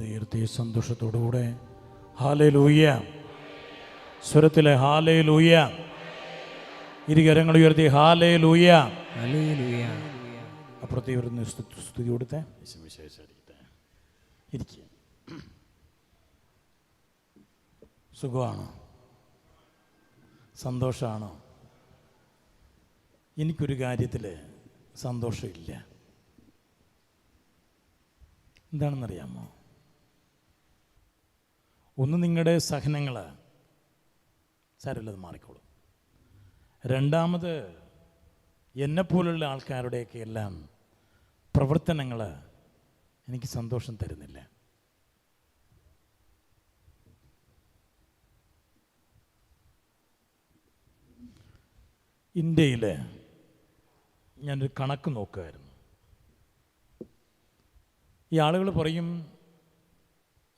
ഉയർത്തി സന്തോഷത്തോടുകൂടെ hallelujah, സ്വരത്തിലെ hallelujah, ഇരുകരങ്ങൾ ഉയർത്തി hallelujah. അപ്പുറത്തെ ഇവരുന്ന് സ്തുതി കൊടുത്തേ. ഇരിക്കുക. സുഖമാണോ? സന്തോഷമാണോ? എനിക്കൊരു കാര്യത്തിൽ സന്തോഷമില്ല. എന്താണെന്നറിയാമോ? ഒന്ന്, നിങ്ങളുടെ സഹനങ്ങൾ സാരമില്ലത് മാറിക്കോളും. രണ്ടാമത്, എന്നെപ്പോലുള്ള ആൾക്കാരുടെയൊക്കെ എല്ലാം പ്രവർത്തനങ്ങൾ എനിക്ക് സന്തോഷം തരുന്നില്ല. ഇന്ത്യയിൽ ഞാനൊരു കണക്ക് നോക്കുമായിരുന്നു. ഈ ആളുകൾ പറയും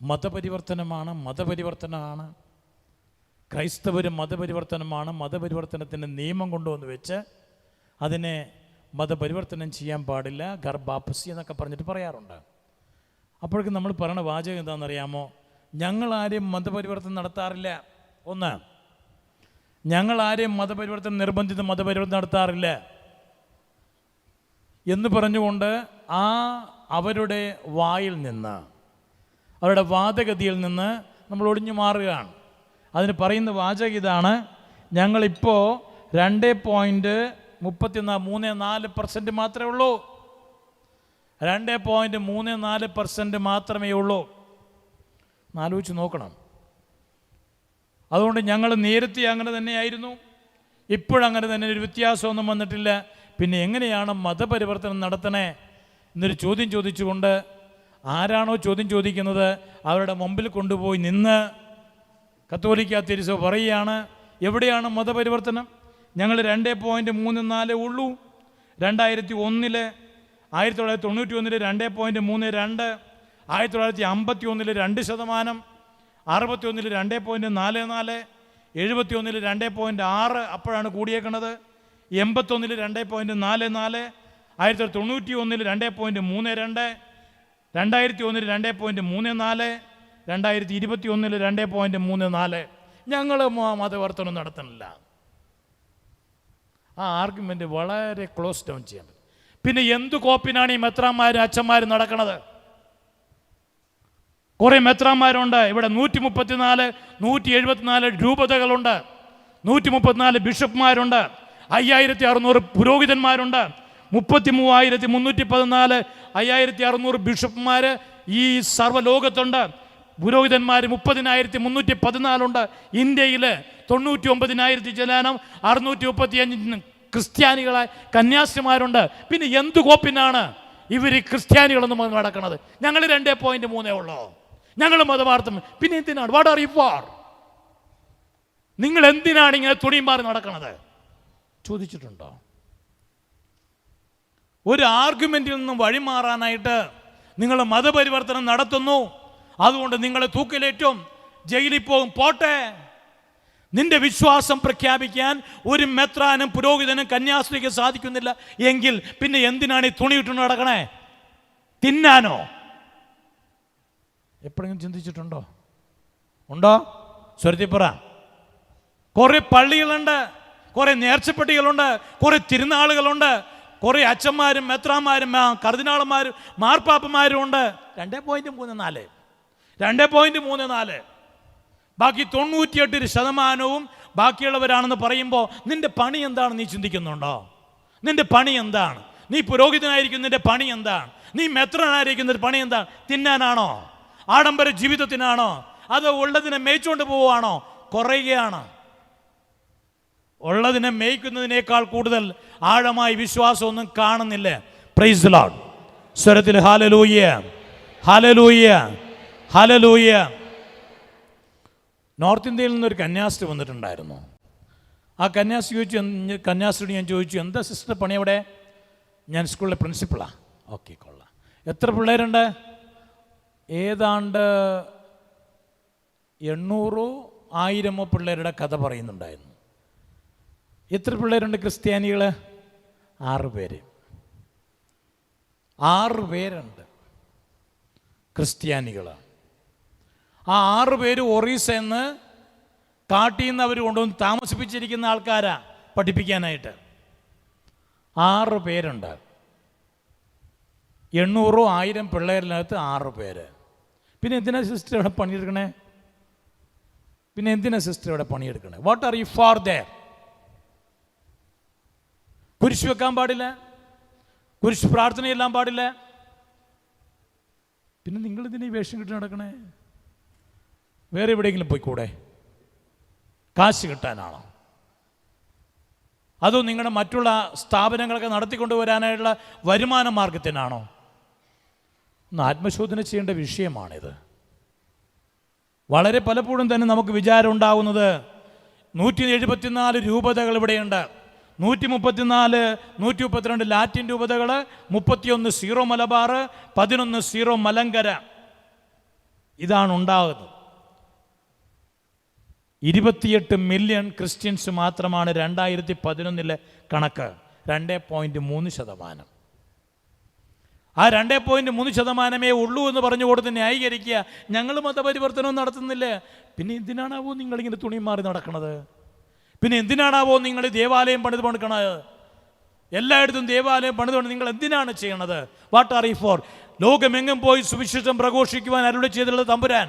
മതപരിവർത്തനമാണ്, ക്രൈസ്തവർ മതപരിവർത്തനമാണ്, മതപരിവർത്തനത്തിൻ്റെ നിയമം കൊണ്ടുവന്ന് വെച്ച് അതിനെ മതപരിവർത്തനം ചെയ്യാൻ പാടില്ല, ഗർഭാപ്പസി എന്നൊക്കെ പറഞ്ഞിട്ട് പറയാറുണ്ട്. അപ്പോഴേക്കും നമ്മൾ പറയണ വാചകം എന്താണെന്നറിയാമോ? ഞങ്ങളാരെയും മതപരിവർത്തനം നടത്താറില്ല. ഒന്ന്, ഞങ്ങളാരെയും നിർബന്ധിത മതപരിവർത്തനം നടത്താറില്ല എന്ന് പറഞ്ഞുകൊണ്ട് അവരുടെ വായിൽ നിന്ന്, അവരുടെ വാദഗതിയിൽ നിന്ന് നമ്മൾ ഒഴിഞ്ഞു മാറുകയാണ്. അതിന് പറയുന്ന വാചകം ഇതാണ്: ഞങ്ങളിപ്പോൾ 2.34% മാത്രമേ ഉള്ളൂ. 2.34% മാത്രമേ ഉള്ളൂ. ആലോചിച്ച് നോക്കണം. അതുകൊണ്ട് ഞങ്ങൾ നേരത്തെ അങ്ങനെ തന്നെയായിരുന്നു, ഇപ്പോഴങ്ങനെ തന്നെ, ഒരു വ്യത്യാസമൊന്നും വന്നിട്ടില്ല. പിന്നെ എങ്ങനെയാണ് മതപരിവർത്തനം നടത്തണേ എന്നൊരു ചോദ്യം ചോദിച്ചുകൊണ്ട് ആരാണോ ചോദ്യം ചോദിക്കുന്നത് അവരുടെ മുമ്പിൽ കൊണ്ടുപോയി നിന്ന് കത്തോലിക്ക തിരുസഭ പറയുകയാണ്, എവിടെയാണ് മതപരിവർത്തനം? ഞങ്ങൾ 2.34 ഉള്ളൂ. 2001 1991 2.32, 1951 2%, 61 2.44, 71 2.6, അപ്പോഴാണ് കൂടിയേക്കണത്. 81 2.44, 1991 2.32, 2001 2.34, 2021 2.34. ഞങ്ങൾ മതപരിവർത്തനം നടത്തണില്ല. ആ ആർഗ്യുമെൻ്റ് വളരെ ക്ലോസ് ഡൗൺ ചെയ്യാൻ പറ്റും. പിന്നെ എന്തു കോപ്പിനാണ് ഈ മെത്രാന്മാരും അച്ഛന്മാരും നടക്കണത്? കുറേ മെത്രാന്മാരുണ്ട് ഇവിടെ. 134 174 രൂപതകളുണ്ട്, 134 ബിഷപ്പ്മാരുണ്ട്, 5600 പുരോഹിതന്മാരുണ്ട്, 33,314 5600 ബിഷപ്പ്മാർ ഈ സർവ്വലോകത്തുണ്ട്. പുരോഹിതന്മാർ 30,314 ഉണ്ട്. ഇന്ത്യയിൽ 99,000 ജനാനം 635 ക്രിസ്ത്യാനികളായ കന്യാസ്ത്രീമാരുണ്ട്. പിന്നെ എന്തു കോപ്പിനാണ് ഇവർ ക്രിസ്ത്യാനികളൊന്നും നടക്കുന്നത്? ഞങ്ങൾ 2.3 ഉള്ളൂ, ഞങ്ങൾ മതവാർത്തം. പിന്നെ എന്തിനാണ്? What are you four? നിങ്ങൾ എന്തിനാണ് ഇങ്ങനെ തുണിയും മാറി നടക്കണത്? ചോദിച്ചിട്ടുണ്ടോ? ഒരു ആർഗ്യുമെന്റിൽ നിന്നും വഴിമാറാനായിട്ട് നിങ്ങൾ മതപരിവർത്തനം നടത്തുന്നു, അതുകൊണ്ട് നിങ്ങളെ തൂക്കിലേറ്റും, ജയിലിൽ പോകും. പോട്ടെ, നിന്റെ വിശ്വാസം പ്രഖ്യാപിക്കാൻ ഒരു മെത്രാനും പുരോഹിതനും കന്യാസ്ത്രീക്ക് സാധിക്കുന്നില്ല എങ്കിൽ പിന്നെ എന്തിനാണ് ഈ തുണിയിട്ട് നടക്കണേ? തിന്നാനോ? എപ്പോഴെങ്കിലും ചിന്തിച്ചിട്ടുണ്ടോ? ഉണ്ടോ? സ്വരത്തിപ്പറ. കുറെ പള്ളികളുണ്ട്, കുറെ നേർച്ചപ്പെട്ടികളുണ്ട്, കുറെ തിരുനാളുകളുണ്ട്, കുറെ അച്ഛന്മാരും മെത്രാന്മാരും കർദിനാളന്മാരും മാർപ്പാപ്പന്മാരും ഉണ്ട്. 2.34 2.34. ബാക്കി 98% ബാക്കിയുള്ളവരാണെന്ന് പറയുമ്പോൾ നിന്റെ പണി എന്താണ് നീ ചിന്തിക്കുന്നുണ്ടോ? നിന്റെ പണി എന്താണ്? നീ പുരോഹിതനായിരിക്കുന്നതിൻ്റെ പണി എന്താണ്? നീ മെത്രാനായിരിക്കുന്നതിൻ്റെ പണി എന്താണ്? തിന്നാനാണോ? ആഡംബര ജീവിതത്തിനാണോ? അത് ഉള്ളതിനെ മേയിച്ചുകൊണ്ട് പോവുകയാണോ? കുറയുകയാണ്. ഉള്ളതിനെ മേയ്ക്കുന്നതിനേക്കാൾ കൂടുതൽ ആഴമായി വിശ്വാസമൊന്നും കാണുന്നില്ല. Price the Lord. സ്വരത്തിൽ ഹല്ലേലൂയ, ഹല്ലേലൂയ, ഹല്ലേലൂയ. നോർത്ത് ഇന്ത്യയിൽ നിന്നൊരു കന്യാസ്ത്രീ വന്നിട്ടുണ്ടായിരുന്നു. ആ കന്യാസ്ത്രീയോട് ഞാൻ ചോദിച്ചു, എന്താ സിസ്റ്റർ പണി അവിടെ? ഞാൻ സ്കൂളിലെ പ്രിൻസിപ്പളാണ്. ഓക്കെ, കൊള്ളാം. എത്ര പിള്ളേരുണ്ട്? ഏതാണ്ട് 800-1000 പിള്ളേരുടെ കഥ പറയുന്നുണ്ടായിരുന്നു. എത്ര പിള്ളേരുണ്ട് ക്രിസ്ത്യാനികൾ? 6 പേര്. 6 പേരുണ്ട്. ക്രിസ്ത്യാനികൾ. ആ 6 പേര് ഒറീസ എന്ന് കാട്ടിൽ നിന്ന് അവർ കൊണ്ടുവന്ന് താമസിപ്പിച്ചിരിക്കുന്ന ആൾക്കാരാ പഠിപ്പിക്കാനായിട്ട്. 6 പേരുണ്ട്. 800-1000 പിള്ളേരിനകത്ത് 6 പേര്. പിന്നെ എന്തിനാ സിസ്റ്റർ ഇവിടെ പണിയെടുക്കണേ? What are you for there? കുരിശ് വെക്കാൻ പാടില്ല, കുരിശ് പ്രാർത്ഥനയെല്ലാം പാടില്ല. പിന്നെ നിങ്ങൾ ഇതിന് ഈ വേഷം കിട്ടി നടക്കണേ? വേറെ എവിടെയെങ്കിലും പോയിക്കൂടെ? കാശ് കിട്ടാനാണോ? അതോ നിങ്ങളുടെ മറ്റുള്ള സ്ഥാപനങ്ങളൊക്കെ നടത്തിക്കൊണ്ടുവരാനായിട്ടുള്ള വരുമാന മാർഗത്തിനാണോ? ഒന്ന് ആത്മശോധന ചെയ്യേണ്ട വിഷയമാണിത്. വളരെ പലപ്പോഴും തന്നെ നമുക്ക് വിചാരം ഉണ്ടാകുന്നത് 174 രൂപതകൾ ഇവിടെയുണ്ട്. 134, 132 ലാറ്റിൻ രൂപതകൾ, 31 സീറോ മലബാർ, 11 സീറോ മലങ്കര. ഇതാണ് ഉണ്ടാകുന്നത്. 28 മില്യൺ ക്രിസ്ത്യൻസ് മാത്രമാണ് 2011 കണക്ക്. 2.3%. ആ 2.3% ഉള്ളൂ എന്ന് പറഞ്ഞു കൊടുത്ത് ന്യായീകരിക്കുക ഞങ്ങൾ മതപരിവർത്തനം നടത്തുന്നില്ല. പിന്നെ എന്തിനാണാവോ നിങ്ങളിങ്ങനെ തുണി മാറി നടക്കണത്? പിന്നെ എന്തിനാണാവോ നിങ്ങൾ ദേവാലയം പണിത് പണിക്കണത്? എല്ലായിടത്തും ദേവാലയം പണിതുകൊണ്ട് നിങ്ങൾ എന്തിനാണ് ചെയ്യണത്? What are you four? ലോകമെങ്ങും പോയി സുവിശേഷം പ്രഘോഷിക്കുവാൻ അരുളി ചെയ്തിട്ടുള്ള തമ്പുരാൻ,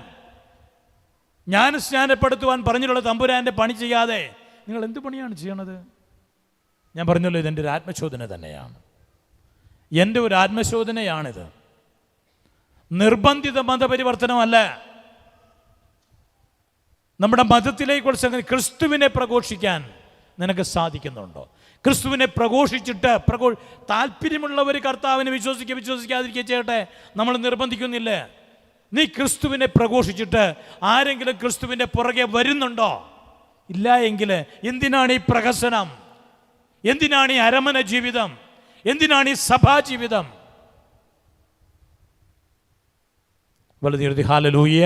ജ്ഞാനസ്നാനപ്പെടുത്തുവാൻ പറഞ്ഞിട്ടുള്ള തമ്പുരാൻ്റെ പണി ചെയ്യാതെ നിങ്ങൾ എന്ത് പണിയാണ് ചെയ്യണത്? ഞാൻ പറഞ്ഞല്ലോ, ഇതെൻ്റെ ഒരു ആത്മശോധന തന്നെയാണ്. എൻ്റെ ഒരു ആത്മശോധനയാണിത്. നിർബന്ധിത മതപരിവർത്തനമല്ല. നമ്മുടെ മതത്തിലേക്കുള്ള സംഗതി ക്രിസ്തുവിനെ പ്രഘോഷിക്കാൻ നിനക്ക് സാധിക്കുന്നുണ്ടോ? ക്രിസ്തുവിനെ പ്രഘോഷിച്ചിട്ട് താല്പര്യമുള്ളവർ കർത്താവിനെ വിശ്വസിക്കാതിരിക്കുക ചെയ്യട്ടെ, നമ്മൾ നിർബന്ധിക്കുന്നില്ല. നീ ക്രിസ്തുവിനെ പ്രഘോഷിച്ചിട്ട് ആരെങ്കിലും ക്രിസ്തുവിൻ്റെ പുറകെ വരുന്നുണ്ടോ? ഇല്ല എങ്കിൽ എന്തിനാണ് ഈ പ്രഹസനം? എന്തിനാണ് ഈ അരമന ജീവിതം? എന്തിനാണ് ഈ സഭാ ജീവിതം? വലത് ഉയർത്തി ഹല്ലേലൂയ,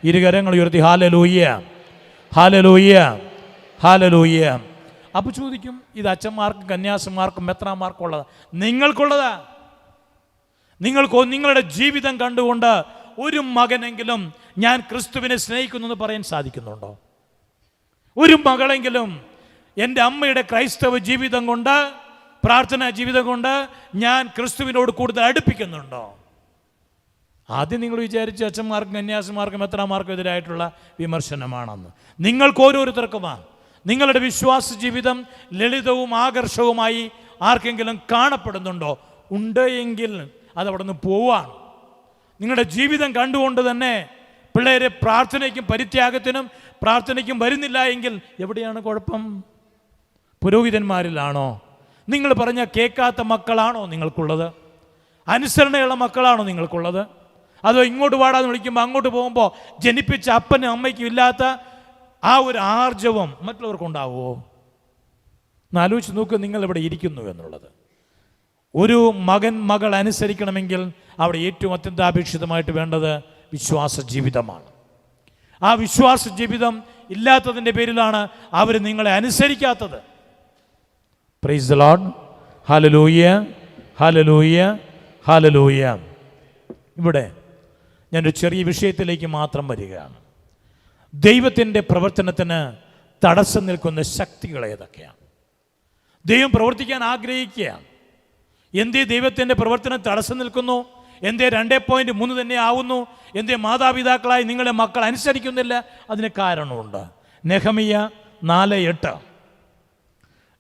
ഇരുകരങ്ങൾ ഉയർത്തി ഹല്ലേലൂയ, ഹല്ലേലൂയ, ഹല്ലേലൂയ. അപ്പോൾ ചോദിക്കും, ഇത് അച്ഛന്മാർക്കും കന്യാസിമാർക്കും മെത്രാന്മാർക്കും ഉള്ളതാ? നിങ്ങൾക്കുള്ളതാ. നിങ്ങളുടെ ജീവിതം കണ്ടുകൊണ്ട് ഒരു മകനെങ്കിലും ഞാൻ ക്രിസ്തുവിനെ സ്നേഹിക്കുന്നു എന്ന് പറയാൻ സാധിക്കുന്നുണ്ടോ? ഒരു മകളെങ്കിലും എൻ്റെ അമ്മയുടെ ക്രൈസ്തവ ജീവിതം കൊണ്ട്, പ്രാർത്ഥനാ ജീവിതം കൊണ്ട് ഞാൻ ക്രിസ്തുവിനോട് കൂടുതൽ അടുപ്പിക്കുന്നുണ്ടോ? ആദ്യം നിങ്ങൾ വിചാരിച്ച് അച്ഛന്മാർക്കും കന്യാസിമാർക്കും മെത്രാന്മാർക്കും എതിരായിട്ടുള്ള വിമർശനമാണെന്ന്. നിങ്ങൾക്ക് ഓരോരുത്തർക്കുമാണ്. നിങ്ങളുടെ വിശ്വാസ ജീവിതം ലളിതവും ആകർഷകവുമായി ആർക്കെങ്കിലും കാണപ്പെടുന്നുണ്ടോ? ഉണ്ട് എങ്കിൽ അതവിടെ നിന്ന് പോവാണ്. നിങ്ങളുടെ ജീവിതം കണ്ടുകൊണ്ട് തന്നെ പിള്ളേരെ പ്രാർത്ഥനയ്ക്കും പരിത്യാഗത്തിനും പ്രാർത്ഥനയ്ക്കും വരുന്നില്ല എങ്കിൽ എവിടെയാണ് കുഴപ്പം? പുരോഹിതന്മാരിലാണോ? നിങ്ങൾ പറഞ്ഞ കേൾക്കാത്ത മക്കളാണോ നിങ്ങൾക്കുള്ളത്? അനുസരണയുള്ള മക്കളാണോ നിങ്ങൾക്കുള്ളത്? അതോ ഇങ്ങോട്ട് പാടാന്ന് വിളിക്കുമ്പോൾ അങ്ങോട്ട് പോകുമ്പോൾ ജനിപ്പിച്ച അപ്പനും അമ്മയ്ക്കും ഇല്ലാത്ത ആ ഒരു ആർജവം മറ്റുള്ളവർക്കുണ്ടാവുമോ? എന്നാലോചിച്ച് നോക്ക് നിങ്ങൾ ഇവിടെ ഇരിക്കുന്നു എന്നുള്ളത്. ഒരു മകൾ അനുസരിക്കണമെങ്കിൽ അവിടെ ഏറ്റവും അത്യന്താപേക്ഷിതമായിട്ട് വേണ്ടത് വിശ്വാസ ജീവിതമാണ്. ആ വിശ്വാസ ജീവിതം ഇല്ലാത്തതിൻ്റെ പേരിലാണ് അവർ നിങ്ങളെ അനുസരിക്കാത്തത്. Praise the Lord. Hallelujah, hallelujah, hallelujah. ഇവിടെ ഞാനൊരു ചെറിയ വിഷയത്തിലേക്ക് മാത്രം വരികയാണ്. ദൈവത്തിൻ്റെ പ്രവർത്തനത്തിന് തടസ്സം നിൽക്കുന്ന ശക്തികൾ ഏതൊക്കെയാണ്? ദൈവം പ്രവർത്തിക്കാൻ ആഗ്രഹിക്കുകയാണ്. എന്തേ ദൈവത്തിൻ്റെ പ്രവർത്തനം തടസ്സം നിൽക്കുന്നു? എന്തേ 2.3 തന്നെ ആവുന്നു? എന്തേ മാതാപിതാക്കളായി നിങ്ങളെ മക്കൾ അനുസരിക്കുന്നില്ല? അതിന് കാരണമുണ്ട്. നെഹമിയ 4:8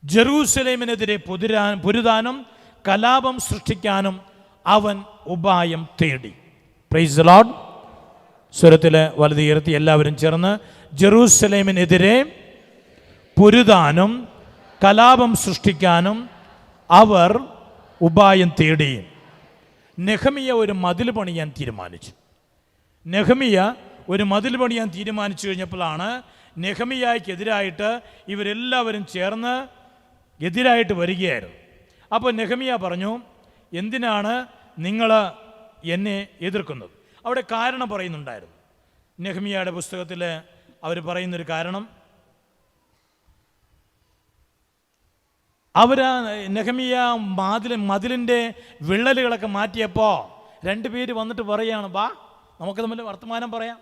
ജെറൂസലേമിനെതിരെ പൊരുതാനും കലാപം സൃഷ്ടിക്കാനും അവൻ ഉപായം തേടി. Price the Lord. സ്വരത്തിൽ വലത് ഉയർത്തി എല്ലാവരും ചേർന്ന്, ജെറൂസലേമിനെതിരെ പൊരുതാനും കലാപം സൃഷ്ടിക്കാനും അവർ ഉപായം തേടി. നെഹമിയ ഒരു മതിൽ പണിയാൻ തീരുമാനിച്ചു. നെഹമിയ ഒരു മതിൽ പണിയാൻ തീരുമാനിച്ചു കഴിഞ്ഞപ്പോഴാണ് നെഹമിയായ്ക്കെതിരായിട്ട് ഇവരെല്ലാവരും ചേർന്ന് എതിരായിട്ട് വരികയായിരുന്നു. അപ്പോൾ നെഹമിയ പറഞ്ഞു, എന്തിനാണ് നിങ്ങൾ എന്നെ എതിർക്കുന്നത്? അവിടെ കാരണം പറയുന്നുണ്ടായിരുന്നു. നെഹമിയയുടെ പുസ്തകത്തിൽ അവർ പറയുന്നൊരു കാരണം, നെഹമിയ മതിലിൻ്റെ വിള്ളലുകളൊക്കെ മാറ്റിയപ്പോൾ രണ്ടുപേര് വന്നിട്ട് പറയുകയാണ്, വാ നമുക്ക് തമ്മിൽ വർത്തമാനം പറയാം,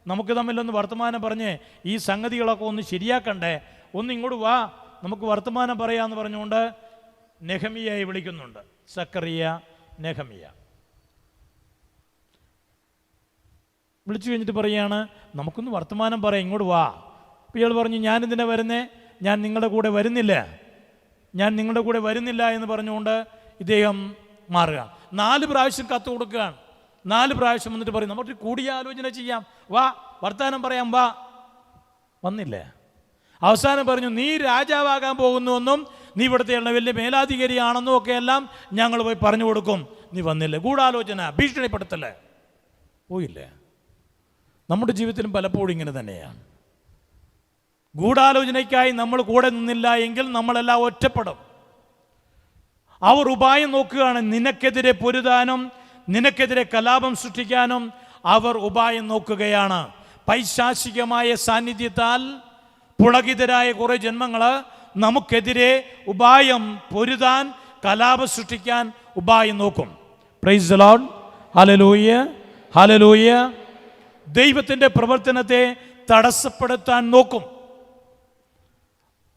നമുക്ക് തമ്മിലൊന്ന് വർത്തമാനം പറഞ്ഞ് ഈ സംഗതികളൊക്കെ ഒന്ന് ശരിയാക്കണ്ടേ, ഒന്ന് ഇങ്ങോട്ട് വാ നമുക്ക് വർത്തമാനം പറയാമെന്ന് പറഞ്ഞുകൊണ്ട് നെഹമിയയെ വിളിക്കുന്നുണ്ട്. സക്കറിയ, നെഹമിയ വിളിച്ചു കഴിഞ്ഞിട്ട് പറയുകയാണ്, നമുക്കൊന്ന് വർത്തമാനം പറയാം, ഇങ്ങോട്ട് വാ. അപ്പോൾ ഇയാൾ പറഞ്ഞു, ഞാനെന്തിനാ വരുന്നേ, ഞാൻ നിങ്ങളുടെ കൂടെ വരുന്നില്ല, ഞാൻ നിങ്ങളുടെ കൂടെ വരുന്നില്ല എന്ന് പറഞ്ഞുകൊണ്ട് ഇദ്ദേഹം മാറുക. 4 പ്രാവശ്യം കത്ത് കൊടുക്കുകയാണ്. 4 പ്രാവശ്യം വന്നിട്ട് പറയും, നമുക്ക് കൂടിയാലോചന ചെയ്യാം, വാ വർത്തമാനം പറയാം, വാ. വന്നില്ല. അവസാനം പറഞ്ഞു, നീ രാജാവാകാൻ പോകുന്നുവെന്നും നീ ഇവിടുത്തെ വലിയ മേലാധികാരിയാണെന്നും ഒക്കെ എല്ലാം ഞങ്ങൾ പോയി പറഞ്ഞു കൊടുക്കും. നീ വന്നില്ല. ഗൂഢാലോചന, ഭീഷണിപ്പെടുത്തല്ലേ, പോയില്ലേ. നമ്മുടെ ജീവിതത്തിലും പലപ്പോഴും ഇങ്ങനെ തന്നെയാണ്. ഗൂഢാലോചനയ്ക്കായി നമ്മൾ കൂടെ നിന്നില്ല എങ്കിൽ നമ്മളെല്ലാം ഒറ്റപ്പെടും. അവർ ഉപായം നോക്കുകയാണ്, നിനക്കെതിരെ പൊരുതാനും നിനക്കെതിരെ കലാപം സൃഷ്ടിക്കാനും അവർ ഉപായം നോക്കുകയാണ്. പൈശാചികമായ സാന്നിധ്യത്താൽ പുളകിതരായ കുറേ ജന്മങ്ങൾ നമുക്കെതിരെ ഉപായം പൊരുതാൻ, കലാപം സൃഷ്ടിക്കാൻ ഉപായം നോക്കും. Price the Lord. Hallelujah, hallelujah. ദൈവത്തിൻ്റെ പ്രവർത്തനത്തെ തടസ്സപ്പെടുത്താൻ നോക്കും.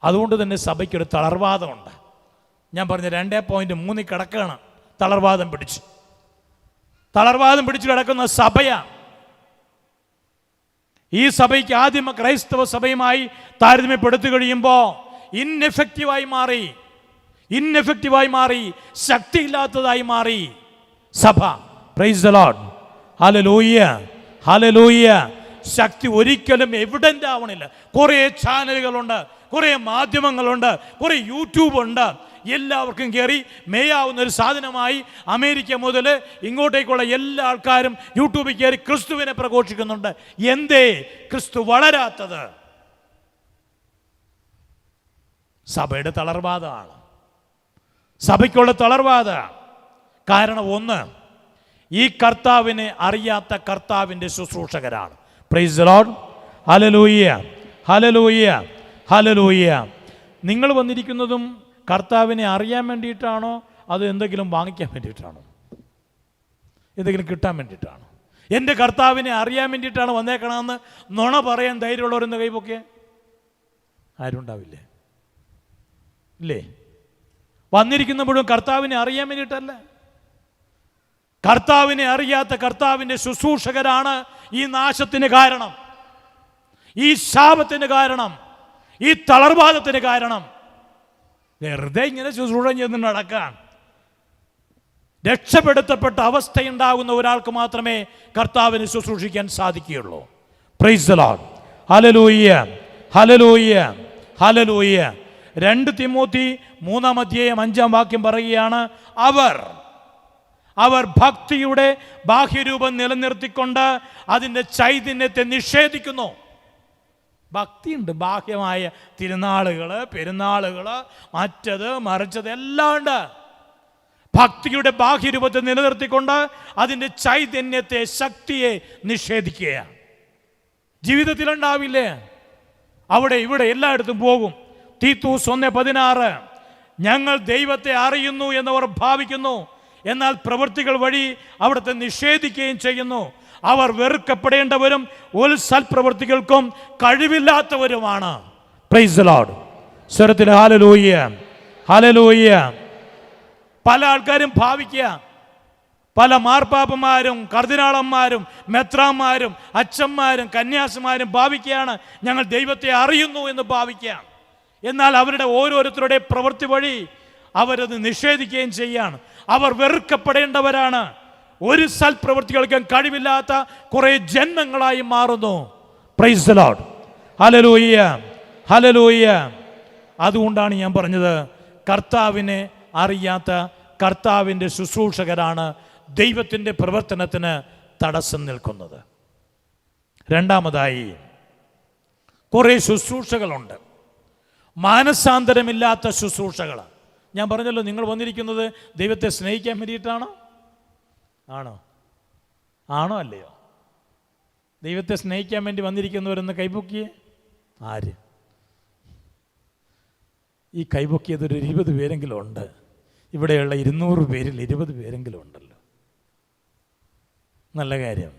അതുകൊണ്ട് തന്നെ സഭയ്ക്കൊരു തളർവാദമുണ്ട്. ഞാൻ പറഞ്ഞ 2.3 കിടക്കുകയാണ്. തളർവാദം പിടിച്ച് കിടക്കുന്ന സഭയാണ്. ഈ സഭയ്ക്ക് ആദ്യം ക്രൈസ്തവ സഭയുമായി താരതമ്യപ്പെടുത്തി കഴിയുമ്പോൾ ഇൻഎഫക്റ്റീവായി മാറി, ശക്തിയില്ലാത്തതായി മാറി സഭ. Praise the Lord. Hallelujah, hallelujah. ശക്തി ഒരിക്കലും എവിഡൻ്റ് ആവണില്ല. കുറേ ചാനലുകളുണ്ട്, കുറേ മാധ്യമങ്ങളുണ്ട്, കുറേ യൂട്യൂബ് ഉണ്ട്. എല്ലാവർക്കും കയറി മേയാവുന്ന ഒരു സാധനമായി അമേരിക്ക മുതൽ ഇങ്ങോട്ടേക്കുള്ള എല്ലാ ആൾക്കാരും യൂട്യൂബിൽ കയറി ക്രിസ്തുവിനെ പ്രഘോഷിക്കുന്നുണ്ട്. എന്തേ ക്രിസ്തു വളരാത്തത്? സഭയുടെ തളർവാദമാണ്, സഭയ്ക്കുള്ള തളർവാദമാണ്. കാരണം ഒന്ന്, ഈ കർത്താവിനെ അറിയാത്ത കർത്താവിൻ്റെ ശുശ്രൂഷകരാണ്. Praise the Lord. Hallelujah, hallelujah, hallelujah. നിങ്ങൾ വന്നിരിക്കുന്നതും കർത്താവിനെ അറിയാൻ വേണ്ടിയിട്ടാണോ അത് എന്തെങ്കിലും വാങ്ങിക്കാൻ വേണ്ടിയിട്ടാണോ, എന്തെങ്കിലും കിട്ടാൻ വേണ്ടിയിട്ടാണോ? എൻ്റെ കർത്താവിനെ അറിയാൻ വേണ്ടിയിട്ടാണ് വന്നേക്കണമെന്ന് നുണ പറയാൻ ധൈര്യമുള്ളവരെന്ന് കൈപ്പൊക്കെ ആരും ഉണ്ടാവില്ലേ? ഇല്ലേ? വന്നിരിക്കുന്ന മുഴുവൻ കർത്താവിനെ അറിയാൻ വേണ്ടിയിട്ടല്ല. കർത്താവിനെ അറിയാത്ത കർത്താവിൻ്റെ ശുശ്രൂഷകരാണ് ഈ നാശത്തിന് കാരണം, ഈ ശാപത്തിന് കാരണം, ഈ തളർവാദത്തിന് കാരണം. വെറുതെ ഇങ്ങനെ ശുശ്രൂഷ ചെയ്ത് നടക്കാൻ. രക്ഷപ്പെടുത്തപ്പെട്ട അവസ്ഥയുണ്ടാകുന്ന ഒരാൾക്ക് മാത്രമേ കർത്താവിനെ ശുശ്രൂഷിക്കാൻ സാധിക്കുകയുള്ളൂ. Price the Lord. Hallelujah, hallelujah, hallelujah. 2 Timothy 3:5 പറയുകയാണ്, അവർ ഭക്തിയുടെ ബാഹ്യരൂപം നിലനിർത്തിക്കൊണ്ട് അതിൻ്റെ ചൈതന്യത്തെ നിഷേധിക്കുന്നു. ഭക്തിയുണ്ട്, ബാഹ്യമായ തിരുനാളുകൾ, പെരുന്നാളുകൾ, മറ്റത് മറിച്ചത് എല്ലാം ഉണ്ട്. ഭക്തിയുടെ ബാഹ്യരൂപത്തെ നിലനിർത്തിക്കൊണ്ട് അതിൻ്റെ ചൈതന്യത്തെ, ശക്തിയെ നിഷേധിക്കുകയാണ്. ജീവിതത്തിലുണ്ടാവില്ലേ? അവിടെ ഇവിടെ എല്ലായിടത്തും പോകും. തീത്തൂസ് 1:16, ഞങ്ങൾ ദൈവത്തെ അറിയുന്നു എന്നവർ ഭാവിക്കുന്നു, എന്നാൽ പ്രവൃത്തികൾ വഴി അവിടുത്തെ നിഷേധിക്കുകയും ചെയ്യുന്നു. അവർ വെറുക്കപ്പെടേണ്ടവരും ഒരു സൽപ്രവൃത്തികൾക്കും കഴിവില്ലാത്തവരുമാണ്. Praise the Lord. സ്വരത്തിൽ ഹല്ലേലൂയ, ഹല്ലേലൂയ. പല ആൾക്കാരും ഭാവിക്കുക, പല മാർപ്പാപ്പന്മാരും കർദിനാളന്മാരും മെത്രാന്മാരും അച്ഛന്മാരും കന്യാസിമാരും ഭാവിക്കുകയാണ് ഞങ്ങൾ ദൈവത്തെ അറിയുന്നു എന്ന് ഭാവിക്കുകയാണ്. എന്നാൽ അവരുടെ ഓരോരുത്തരുടെ പ്രവൃത്തി വഴി അവരത് നിഷേധിക്കുകയും ചെയ്യാണ്. അവർ വെറുക്കപ്പെടേണ്ടവരാണ്, ഒരു സൽപ്രവൃത്തികൾക്കും കഴിവില്ലാത്ത കുറേ ജന്മങ്ങളായി മാറുന്നു. Price the Lord. Hallelujah, hallelujah. അതുകൊണ്ടാണ് ഞാൻ പറഞ്ഞത്, കർത്താവിനെ അറിയാത്ത കർത്താവിൻ്റെ ശുശ്രൂഷകരാണ് ദൈവത്തിൻ്റെ പ്രവർത്തനത്തിന് തടസ്സം നിൽക്കുന്നത്. രണ്ടാമതായി, കുറേ ശുശ്രൂഷകളുണ്ട്, മാനസാന്തരമില്ലാത്ത ശുശ്രൂഷകൾ. ഞാൻ പറഞ്ഞല്ലോ, നിങ്ങൾ വന്നിരിക്കുന്നത് ദൈവത്തെ സ്നേഹിക്കാൻ വേണ്ടിയിട്ടാണോ? ആണോ അല്ലയോ? ദൈവത്തെ സ്നേഹിക്കാൻ വേണ്ടി വന്നിരിക്കുന്നവരെന്ന് കൈപൊക്കിയേ. ആര്? ഈ കൈപൊക്കിയതൊരു 20 പേരെങ്കിലും ഉണ്ട്. ഇവിടെയുള്ള 200 പേരിൽ 20 പേരെങ്കിലും ഉണ്ടല്ലോ. നല്ല കാര്യം.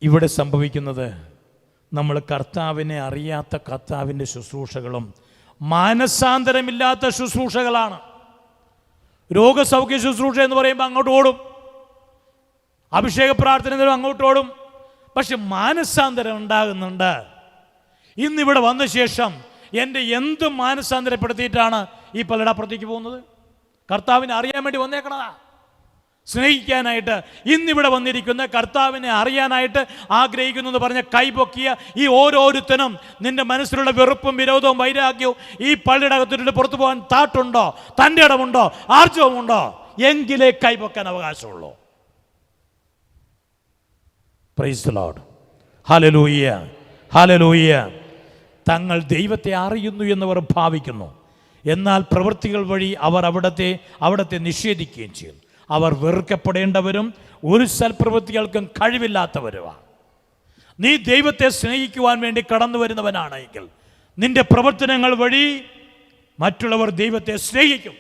ഇവിടെ സംഭവിക്കുന്നത് നമ്മൾ കർത്താവിനെ അറിയാത്ത കർത്താവിൻ്റെ ശുശ്രൂഷകളും മാനസാന്തരമില്ലാത്ത ശുശ്രൂഷകളാണ്. രോഗസൗഖ്യ ശുശ്രൂഷ എന്ന് പറയുമ്പോൾ അങ്ങോട്ട് ഓടും, അഭിഷേക പ്രാർത്ഥന അങ്ങോട്ട് ഓടും. പക്ഷെ മാനസാന്തരം ഉണ്ടാകുന്നുണ്ട്. ഇന്നിവിടെ വന്ന ശേഷം എൻ്റെ എന്ത് മാനസാന്തരപ്പെടുത്തിയിട്ടാണ് ഈ പലയിടപ്പുറത്തേക്ക് പോകുന്നത്? കർത്താവിനെ അറിയാൻ വേണ്ടി വന്നേക്കണതാ, സ്നേഹിക്കാനായിട്ട്. ഇന്നിവിടെ വന്നിരിക്കുന്ന കർത്താവിനെ അറിയാനായിട്ട് ആഗ്രഹിക്കുന്നു എന്ന് പറഞ്ഞ കൈപൊക്കിയ ഈ ഓരോരുത്തനും നിന്റെ മനസ്സിലുള്ള വെറുപ്പും വിരോധവും വൈരാഗ്യവും ഈ പള്ളിയുടെ അകത്തിട്ട് പുറത്തു പോകാൻ താട്ടുണ്ടോ, തൻ്റെ ഇടമുണ്ടോ, ആർജവമുണ്ടോ? എങ്കിലേ കൈപൊക്കാൻ അവകാശമുള്ളൂ. Praise the Lord. Hallelujah, hallelujah. തങ്ങൾ ദൈവത്തെ അറിയുന്നു എന്നവർ ഭാവിക്കുന്നു, എന്നാൽ പ്രവൃത്തികൾ വഴി അവർ അവിടത്തെ നിഷേധിക്കുകയും ചെയ്യുന്നു. അവർ വെറുക്കപ്പെടേണ്ടവരും ഒരു സൽപ്രവൃത്തികൾക്കും കഴിവില്ലാത്തവരുമാണ്. നീ ദൈവത്തെ സ്നേഹിക്കുവാൻ വേണ്ടി കടന്നു വരുന്നവനാണെങ്കിൽ നിന്റെ പ്രവർത്തനങ്ങൾ വഴി മറ്റുള്ളവർ ദൈവത്തെ സ്നേഹിക്കും.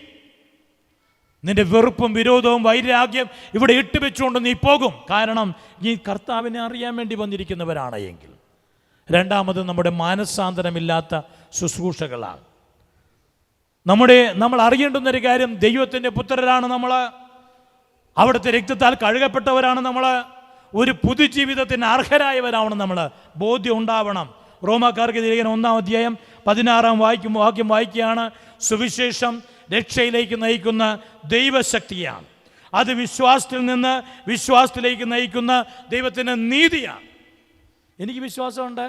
നിന്റെ വെറുപ്പും വിരോധവും വൈരാഗ്യം ഇവിടെ ഇട്ടുവെച്ചുകൊണ്ട് നീ പോകും. കാരണം നീ കർത്താവിനെ അറിയാൻ വേണ്ടി വന്നിരിക്കുന്നവരാണ് എങ്കിൽ. രണ്ടാമത് നമ്മുടെ മാനസാന്തരമില്ലാത്ത ശുശ്രൂഷകളാണ്. നമ്മൾ അറിയേണ്ടുന്നൊരു കാര്യം, ദൈവത്തിൻ്റെ പുത്രരാണ് നമ്മൾ, അവിടുത്തെ രക്തത്താൽ കഴുകപ്പെട്ടവരാണ് നമ്മൾ, ഒരു പുതുജീവിതത്തിന് അർഹരായവരാണ് നമ്മൾ. ബോധ്യം ഉണ്ടാവണം. റോമാക്കാർക്ക് തിരികെ 1-ാം അധ്യായം 16-ാം വാക്യം വായിക്കുകയാണ്. സുവിശേഷം രക്ഷയിലേക്ക് നയിക്കുന്ന ദൈവശക്തിയാണ്. അത് വിശ്വാസത്തിൽ നിന്ന് വിശ്വാസത്തിലേക്ക് നയിക്കുന്ന ദൈവത്തിൻ്റെ നീതിയാണ്. എനിക്ക് വിശ്വാസമുണ്ട്,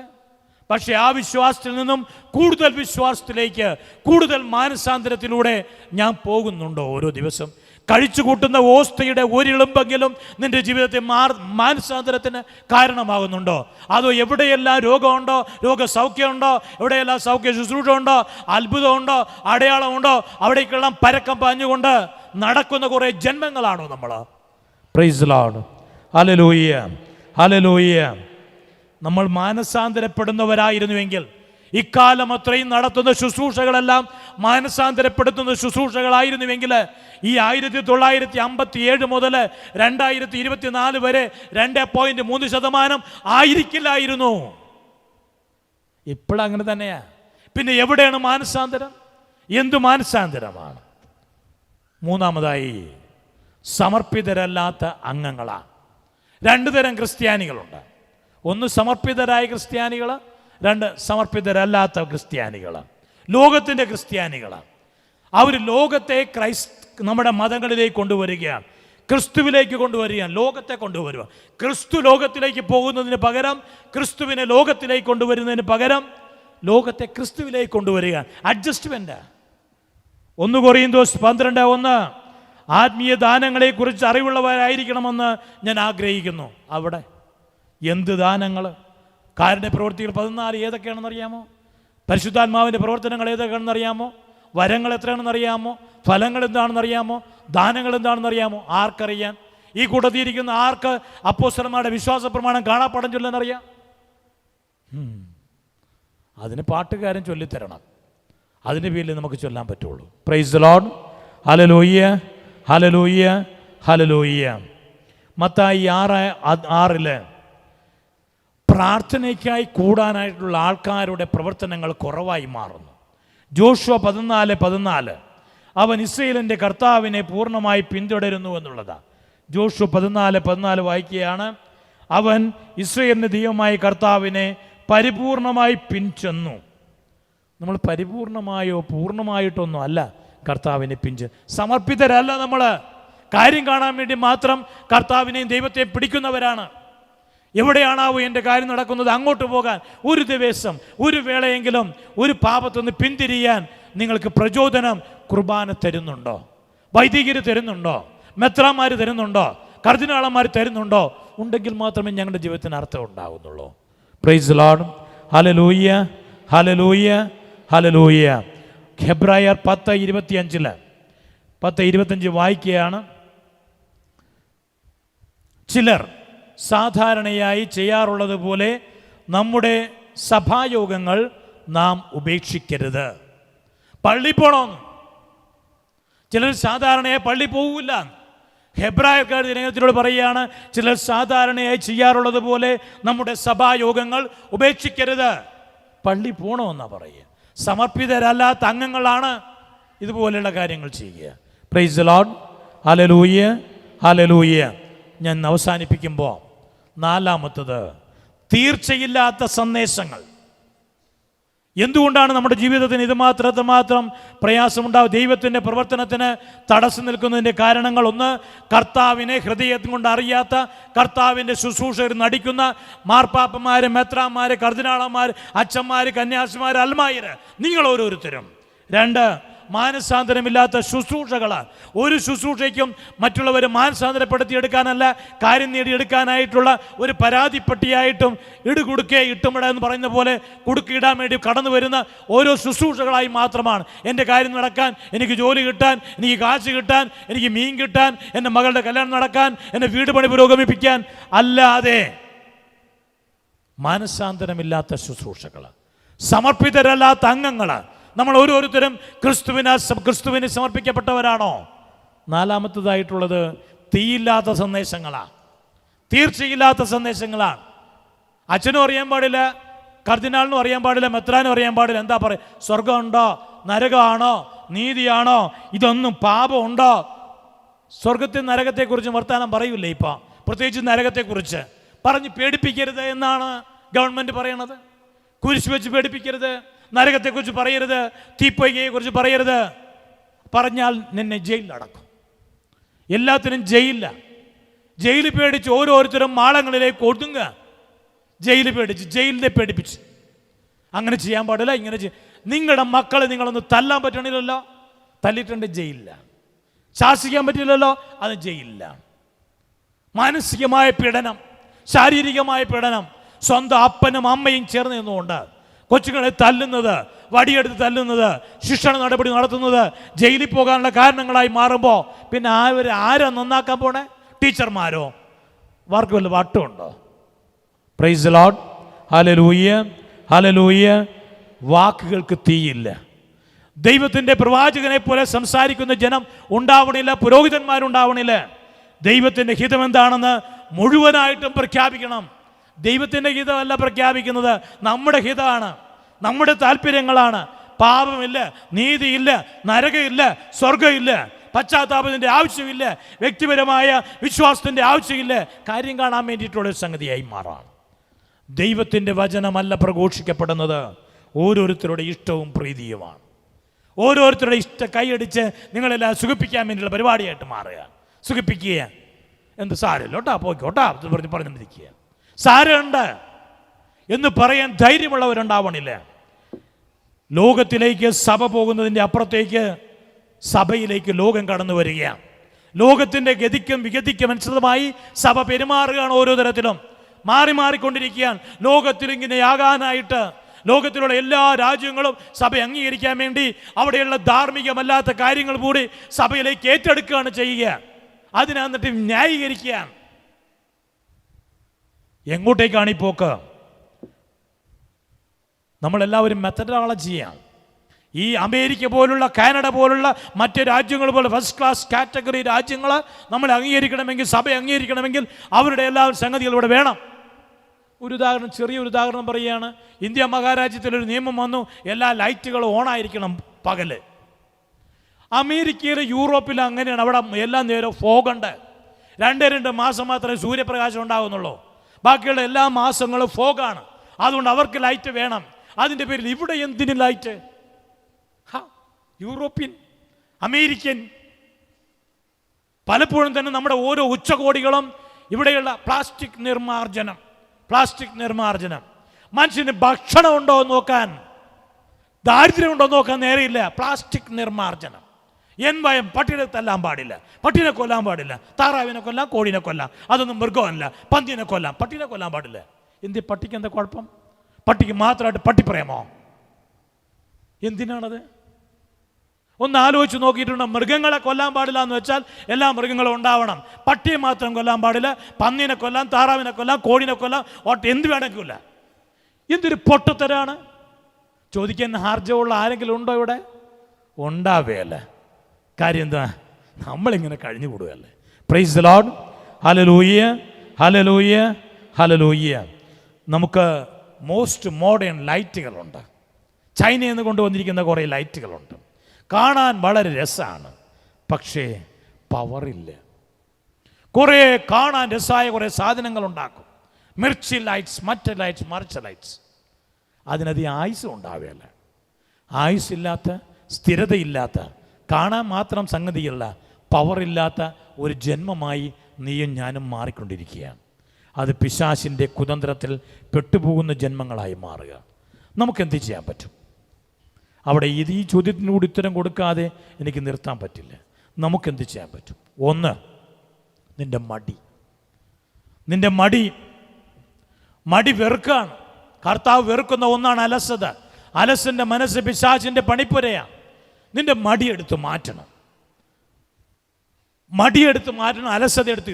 പക്ഷേ ആ വിശ്വാസത്തിൽ നിന്നും കൂടുതൽ വിശ്വാസത്തിലേക്ക്, കൂടുതൽ മാനസാന്തരത്തിലൂടെ ഞാൻ പോകുന്നുണ്ടോ? ഓരോ ദിവസം കഴിച്ചു കൂട്ടുന്ന ഓസ്തയുടെ ഒരിളുമ്പെങ്കിലും നിന്റെ ജീവിതത്തെ മാനസാന്തരത്തിന് കാരണമാകുന്നുണ്ടോ? അതോ എവിടെയെല്ലാം രോഗമുണ്ടോ, രോഗസൗഖ്യമുണ്ടോ, എവിടെയെല്ലാം സൗഖ്യ ശുശ്രൂഷ ഉണ്ടോ, അത്ഭുതമുണ്ടോ, അടയാളമുണ്ടോ, അവിടേക്കെല്ലാം പരക്കം പാഞ്ഞുകൊണ്ട് നടക്കുന്ന കുറേ ജന്മങ്ങളാണോ നമ്മൾ? Price the Lord. Hallelujah, hallelujah. നമ്മൾ മാനസാന്തരപ്പെടുന്നവരായിരുന്നുവെങ്കിൽ, ഇക്കാലം അത്രയും നടത്തുന്ന ശുശ്രൂഷകളെല്ലാം മാനസാന്തരപ്പെടുത്തുന്ന ശുശ്രൂഷകളായിരുന്നുവെങ്കിൽ, ഈ 1957 മുതൽ 2024 വരെ 2.3% ആയിരിക്കില്ലായിരുന്നു. ഇപ്പോഴങ്ങനെ തന്നെയാ. പിന്നെ എവിടെയാണ് മാനസാന്തരം? എന്തു മാനസാന്തരമാണ്? മൂന്നാമതായി, സമർപ്പിതരല്ലാത്ത അംഗങ്ങളാണ്. 2 തരം ക്രിസ്ത്യാനികളുണ്ട്. ഒന്ന് സമർപ്പിതരായ ക്രിസ്ത്യാനികൾ, 2 സമർപ്പിതരല്ലാത്ത ക്രിസ്ത്യാനികൾ. ലോകത്തിൻ്റെ ക്രിസ്ത്യാനികൾ. അവർ ലോകത്തെ നമ്മുടെ മതങ്ങളിലേക്ക് കൊണ്ടുവരികയാണ്, ക്രിസ്തുവിലേക്ക് കൊണ്ടുവരികയാണ്, ലോകത്തെ കൊണ്ടുവരിക. ക്രിസ്തു ലോകത്തിലേക്ക് പോകുന്നതിന് പകരം, ക്രിസ്തുവിനെ ലോകത്തിലേക്ക് കൊണ്ടുവരുന്നതിന് പകരം ലോകത്തെ ക്രിസ്തുവിലേക്ക് കൊണ്ടുവരികയാണ്. അഡ്ജസ്റ്റ്മെന്റ്. 1 കൊറിന്തോസ് 12:1. ആത്മീയ ദാനങ്ങളെക്കുറിച്ച് അറിവുള്ളവരായിരിക്കണമെന്ന് ഞാൻ ആഗ്രഹിക്കുന്നു. അവിടെ എന്ത് ദാനങ്ങൾ? കാരുണ്യ പ്രവൃത്തികൾ 14 ഏതൊക്കെയാണെന്ന് അറിയാമോ? പരിശുദ്ധാത്മാവിൻ്റെ പ്രവർത്തനങ്ങൾ ഏതൊക്കെയാണെന്ന് അറിയാമോ? വരങ്ങൾ എത്രയാണെന്ന് അറിയാമോ? ഫലങ്ങൾ എന്താണെന്ന് അറിയാമോ? ദാനങ്ങൾ എന്താണെന്ന് അറിയാമോ? ആർക്കറിയാൻ? ഈ കൂട്ടത്തിയിരിക്കുന്ന ആർക്ക് അപ്പോസ്തലന്മാരുടെ വിശ്വാസ പ്രമാണം കാണാപ്പാഠം ചൊല്ലാനറിയാം? അതിന് പാട്ടുകാരൻ ചൊല്ലിത്തരണം. അതിൻ്റെ പേരിൽ നമുക്ക് ചൊല്ലാൻ പറ്റുള്ളൂ. Price the Lord. Hallelujah, hallelujah, hallelujah. Mathai 6:6 പ്രാർത്ഥനയ്ക്കായി കൂടാനായിട്ടുള്ള ആൾക്കാരുടെ പ്രവർത്തനങ്ങൾ കുറവായി മാറുന്നു. ജോഷുവ 14:14 അവൻ ഇസ്രയേലിൻ്റെ കർത്താവിനെ പൂർണ്ണമായി പിന്തുടരുന്നു എന്നുള്ളതാണ്. ജോഷുവ 14:14 വായിക്കുകയാണ്. അവൻ ഇസ്രയേലിൻ്റെ ദൈവമായ കർത്താവിനെ പരിപൂർണമായി പിൻചെന്നു. നമ്മൾ പരിപൂർണമായോ പൂർണ്ണമായിട്ടൊന്നും അല്ല കർത്താവിനെ സമർപ്പിതരല്ല. നമ്മൾ കാര്യം കാണാൻ വേണ്ടി മാത്രം കർത്താവിനെയും ദൈവത്തെയും പിടിക്കുന്നവരാണ്. എവിടെയാണാവോ എൻ്റെ കാര്യം നടക്കുന്നത് അങ്ങോട്ട് പോകാൻ ഒരു ദിവസം, ഒരു വേളയെങ്കിലും ഒരു പാപത്തൊന്ന് പിന്തിരിയാൻ നിങ്ങൾക്ക് പ്രചോദനം കുർബാന തരുന്നുണ്ടോ? വൈദികർ തരുന്നുണ്ടോ? മെത്രാന്മാർ തരുന്നുണ്ടോ? കർദിനാളന്മാർ തരുന്നുണ്ടോ? ഉണ്ടെങ്കിൽ മാത്രമേ ഞങ്ങളുടെ ജീവിതത്തിന് അർത്ഥം ഉണ്ടാകുന്നുള്ളൂ. Praise the Lord. Hallelujah, hallelujah, hallelujah. ഹെബ്രായർ 10:25 വായിക്കുകയാണ്. ചിലർ സാധാരണയായി ചെയ്യാറുള്ളത് പോലെ നമ്മുടെ സഭായോഗങ്ങൾ നാം ഉപേക്ഷിക്കരുത്. പള്ളി പോണമെന്ന് ചിലർ സാധാരണയായി പള്ളി പോകില്ല. ഹെബ്രായർക്കാർ ലേഖനത്തിലൂടെ പറയുകയാണ്, ചിലർ സാധാരണയായി ചെയ്യാറുള്ളത് പോലെ നമ്മുടെ സഭായോഗങ്ങൾ ഉപേക്ഷിക്കരുത്. പള്ളി പോകണമെന്നാണ് പറയുക. സമർപ്പിതരല്ലാത്ത അംഗങ്ങളാണ് ഇതുപോലെയുള്ള കാര്യങ്ങൾ ചെയ്യുക. Price the Lord. Hallelujah, hallelujah. ഞാൻ അവസാനിപ്പിക്കുമ്പോൾ നാലാമത്തത്, തീർച്ചയില്ലാത്ത സന്ദേശങ്ങൾ. എന്തുകൊണ്ടാണ് നമ്മുടെ ജീവിതത്തിന് ഇതുമാത്രം പ്രയാസമുണ്ടാവും? ദൈവത്തിൻ്റെ പ്രവർത്തനത്തിന് തടസ്സം നിൽക്കുന്നതിൻ്റെ കാരണങ്ങൾ: ഒന്ന്, കർത്താവിനെ ഹൃദയം കൊണ്ട് അറിയാത്ത, കർത്താവിൻ്റെ ശുശ്രൂഷകർ നടിക്കുന്ന മാർപ്പാപ്പന്മാർ, മെത്രാന്മാർ, കർദിനാളന്മാർ, അച്ഛന്മാർ, കന്യാസിമാർ, അൽമായർ, നിങ്ങൾ ഓരോരുത്തരും. രണ്ട്, മാനസാന്തരമില്ലാത്ത ശുശ്രൂഷകൾ. ഒരു ശുശ്രൂഷയ്ക്കും മറ്റുള്ളവർ മാനസാന്തരപ്പെടുത്തിയെടുക്കാനല്ല, കാര്യം നേടിയെടുക്കാനായിട്ടുള്ള ഒരു പരാതിപ്പെട്ടിയായിട്ടും ഇടുകുടുക്കെ ഇട്ടുമിട എന്ന് പറയുന്ന പോലെ കുടുക്കിയിടാൻ വേണ്ടി കടന്നു വരുന്ന ഓരോ ശുശ്രൂഷകളായി മാത്രമാണ്. എൻ്റെ കാര്യം നടക്കാൻ, എനിക്ക് ജോലി കിട്ടാൻ, എനിക്ക് കാശ് കിട്ടാൻ, എനിക്ക് മീൻ കിട്ടാൻ, എൻ്റെ മകളുടെ കല്യാണം നടക്കാൻ, എൻ്റെ വീട് പണി പുരോഗമിപ്പിക്കാൻ, അല്ലാതെ മാനസാന്തരമില്ലാത്ത ശുശ്രൂഷകൾ, സമർപ്പിതരല്ലാത്ത അംഗങ്ങൾ. നമ്മൾ ഓരോരുത്തരും ക്രിസ്തുവിന് സമർപ്പിക്കപ്പെട്ടവരാണോ? നാലാമത്തതായിട്ടുള്ളത് തീയില്ലാത്ത സന്ദേശങ്ങളാണ്, തീർച്ചയില്ലാത്ത സന്ദേശങ്ങളാണ്. അച്ഛനും അറിയാൻ പാടില്ല, കർദിനാളിനും അറിയാൻ പാടില്ല, മെത്രാനും അറിയാൻ പാടില്ല. എന്താ പറയുക? സ്വർഗമുണ്ടോ, നരകമാണോ, നീതിയാണോ, ഇതൊന്നും പാപമുണ്ടോ? സ്വർഗത്തെ നരകത്തെക്കുറിച്ച് വർത്താനം പറയൂലേ ഇപ്പം, പ്രത്യേകിച്ച് നരകത്തെക്കുറിച്ച് പറഞ്ഞ് പേടിപ്പിക്കരുത് എന്നാണ് ഗവൺമെൻറ് പറയണത്. കുരിശ് വെച്ച് പേടിപ്പിക്കരുത്, നരകത്തെക്കുറിച്ച് പറയരുത്, തീപ്പൊയ്കയെക്കുറിച്ച് പറയരുത്. പറഞ്ഞാൽ നിന്നെ ജയിലിലടക്കും. എല്ലാത്തിനും ജയിലിൽ പേടിച്ച് ഓരോരുത്തരും മാളങ്ങളിലേക്ക് ഒതുങ്ങുക. ജയിലിനെ പേടിപ്പിച്ച്. അങ്ങനെ ചെയ്യാൻ പാടില്ല. ഇങ്ങനെ നിങ്ങളുടെ മക്കളെ നിങ്ങളൊന്ന് തല്ലാൻ പറ്റണില്ലല്ലോ, തല്ലിട്ടുണ്ട് ജയിലിലാണ്. ശാസിക്കാൻ പറ്റില്ലല്ലോ, അത് ജയിലിലാണ്. മാനസികമായ പീഡനം, ശാരീരികമായ പീഡനം, സ്വന്തം അപ്പനും അമ്മയും ചേർന്ന് നിന്നുകൊണ്ട് കൊച്ചുങ്ങളെ തല്ലുന്നത്, വടിയെടുത്ത് തല്ലുന്നത്, ശിക്ഷണ നടപടി നടത്തുന്നത് ജയിലിൽ പോകാനുള്ള കാരണങ്ങളായി മാറുമ്പോൾ പിന്നെ ആരാ നന്നാക്കാൻ പോണേ? ടീച്ചർമാരോ? അവർക്ക് വല്ല വട്ടമുണ്ടോ? Praise the Lord. Hallelujah, hallelujah. വാക്കുകൾക്ക് തീയില്ല. ദൈവത്തിൻ്റെ പ്രവാചകനെ പോലെ സംസാരിക്കുന്ന ജനം ഉണ്ടാവണില്ല, പുരോഹിതന്മാരുണ്ടാവണില്ല. ദൈവത്തിൻ്റെ ഹിതം എന്താണെന്ന് മുഴുവനായിട്ടും പ്രഖ്യാപിക്കണം. ദൈവത്തിൻ്റെ ഹിതമല്ല പ്രഖ്യാപിക്കുന്നത്, നമ്മുടെ ഹിതമാണ്, നമ്മുടെ താല്പര്യങ്ങളാണ്. പാപമില്ല, നീതിയില്ല, നരകമില്ല, സ്വർഗമില്ല, പശ്ചാത്താപത്തിൻ്റെ ആവശ്യമില്ല, വ്യക്തിപരമായ വിശ്വാസത്തിൻ്റെ ആവശ്യമില്ല. കാര്യം കാണാൻ വേണ്ടിയിട്ടുള്ളൊരു സംഗതിയായി മാറാം. ദൈവത്തിൻ്റെ വചനമല്ല പ്രഘോഷിക്കപ്പെടുന്നത്, ഓരോരുത്തരുടെ ഇഷ്ടവും പ്രീതിയുമാണ്. ഓരോരുത്തരുടെ കൈയടിച്ച് നിങ്ങളെല്ലാം സുഖിപ്പിക്കാൻ വേണ്ടിയുള്ള പരിപാടിയായിട്ട് മാറുക. സുഖിപ്പിക്കുക, എന്ത് സാരമില്ലോട്ടാ, പോയിക്കോട്ടാ പറഞ്ഞിരിക്കുക. സാരമുണ്ട് എന്ന് പറയാൻ ധൈര്യമുള്ളവരുണ്ടാവണില്ല. ലോകത്തിലേക്ക് സഭ പോകുന്നതിൻ്റെ അപ്പുറത്തേക്ക് സഭയിലേക്ക് ലോകം കടന്നു വരികയാണ്. ലോകത്തിൻ്റെ ഗതിക്കും വിഗതിക്കും അനുസൃതമായി സഭ പെരുമാറുകയാണ്. ഓരോ തരത്തിലും മാറിക്കൊണ്ടിരിക്കുകയാണ്. ലോകത്തിലിങ്ങനെയാകാനായിട്ട് ലോകത്തിലുള്ള എല്ലാ രാജ്യങ്ങളും സഭ അംഗീകരിക്കാൻ വേണ്ടി അവിടെയുള്ള ധാർമ്മികമല്ലാത്ത കാര്യങ്ങൾ കൂടി സഭയിലേക്ക് ഏറ്റെടുക്കുകയാണ് ചെയ്യുക. അതിനെന്നിട്ട് ന്യായീകരിക്കുകയാണ്. എങ്ങോട്ടേക്കാണ് ഈ പോക്ക്? നമ്മളെല്ലാവരും മെത്തഡോളജിയാണ്. ഈ അമേരിക്ക പോലുള്ള, കാനഡ പോലുള്ള മറ്റ് രാജ്യങ്ങൾ പോലെ ഫസ്റ്റ് ക്ലാസ് കാറ്റഗറി രാജ്യങ്ങൾ നമ്മൾ അംഗീകരിക്കണമെങ്കിൽ, സഭ അംഗീകരിക്കണമെങ്കിൽ അവരുടെ എല്ലാ സംഗതികളും ഇവിടെ വേണം. ചെറിയൊരു ഉദാഹരണം പറയുകയാണ്. ഇന്ത്യ മഹാരാജ്യത്തിലൊരു നിയമം വന്നു, എല്ലാ ലൈറ്റുകളും ഓണായിരിക്കണം പകല്. അമേരിക്കയിൽ, യൂറോപ്പിൽ അങ്ങനെയാണ്. അവിടെ എല്ലാ നേരവും ഫോഗുണ്ട്. 2 മാസം മാത്രമേ സൂര്യപ്രകാശം ഉണ്ടാകുന്നുള്ളൂ. ബാക്കിയുള്ള എല്ലാ മാസങ്ങളും ഫോഗാണ്. അതുകൊണ്ട് അവർക്ക് ലൈറ്റ് വേണം. അതിൻ്റെ പേരിൽ ഇവിടെ എന്തിന് ലൈറ്റ്? European, American. പലപ്പോഴും തന്നെ നമ്മുടെ ഓരോ ഉച്ചകോടികളും ഇവിടെയുള്ള പ്ലാസ്റ്റിക് നിർമ്മാർജ്ജനം. മനുഷ്യന് ഭക്ഷണം ഉണ്ടോ എന്ന് നോക്കാൻ, ദാരിദ്ര്യം ഉണ്ടോ എന്ന് നോക്കാൻ നേരെയില്ല. പ്ലാസ്റ്റിക് നിർമ്മാർജ്ജനം. ഭയം പട്ടിനെ തല്ലാൻ പാടില്ല, പട്ടിനെ കൊല്ലാൻ പാടില്ല, താറാവിനെ കൊല്ലാം, കോഴിനെ കൊല്ലാം, അതൊന്നും മൃഗമല്ല. പന്തിനെ കൊല്ലാം, പട്ടിനെ കൊല്ലാൻ പാടില്ല. പട്ടിക്ക് എന്താ കുഴപ്പം? പട്ടിക്ക് മാത്രമായിട്ട് പട്ടിപ്രേമോ? എന്തിനാണത്? ഒന്ന് ആലോചിച്ച് നോക്കിയിട്ടുണ്ടോ? മൃഗങ്ങളെ കൊല്ലാൻ പാടില്ല എന്ന് വെച്ചാൽ എല്ലാ മൃഗങ്ങളും ഉണ്ടാവണം. പട്ടിയെ മാത്രം കൊല്ലാൻ പാടില്ല. പന്നീനെ കൊല്ലാം, താറാവിനെ കൊല്ലാം, കോഴിനെ കൊല്ലാം, എന്ത് വേണമെങ്കില്ല. എന്തൊരു പൊട്ടത്തരാണ്. ചോദിക്കാൻ ആർജവുള്ള ആരെങ്കിലും ഉണ്ടോ ഇവിടെ? ഉണ്ടാവുകയല്ല. കാര്യം എന്താ? നമ്മളിങ്ങനെ കഴിഞ്ഞു കൂടുകയല്ലേ. Praise the Lord. Hallelujah, hallelujah, hallelujah. നമുക്ക് മോസ്റ്റ് മോഡേൺ ലൈറ്റുകളുണ്ട്. ചൈനയിൽ നിന്ന് കൊണ്ടുവന്നിരിക്കുന്ന കുറേ ലൈറ്റുകളുണ്ട്. കാണാൻ വളരെ രസമാണ്, പക്ഷേ പവറില്ല. കുറേ കാണാൻ രസമായ കുറേ സാധനങ്ങൾ ഉണ്ടാക്കും. മിർച്ചി ലൈറ്റ്സ്, മറ്റ ലൈറ്റ്സ്, മറിച്ച ലൈറ്റ്സ്. അതിനധികം ആയുസ്സും ഉണ്ടാവുകയല്ല. ആയുസ്സില്ലാത്ത, സ്ഥിരതയില്ലാത്ത, കാണാൻ മാത്രം സംഗതിയുള്ള, പവറില്ലാത്ത ഒരു ജന്മമായി നീയും ഞാനും മാറിക്കൊണ്ടിരിക്കുകയാണ്. അത് പിശാചിൻ്റെ കുതന്ത്രത്തിൽ പെട്ടുപോകുന്ന ജന്മങ്ങളായി മാറുക. നമുക്കെന്ത് ചെയ്യാൻ പറ്റും? അവിടെ ഈ ചോദ്യത്തിനോട് ഉത്തരം കൊടുക്കാതെ എനിക്ക് നിർത്താൻ പറ്റില്ല. നമുക്കെന്ത് ചെയ്യാൻ പറ്റും? ഒന്ന്, നിൻ്റെ മടി വെറുക്കാണ്. കർത്താവ് വെറുക്കുന്ന ഒന്നാണ് അലസത. അലസൻ്റെ മനസ്സ് പിശാചിൻ്റെ പണിപ്പുരയാണ്. നിൻ്റെ മടിയെടുത്ത് മാറ്റണം. അലസത എടുത്ത്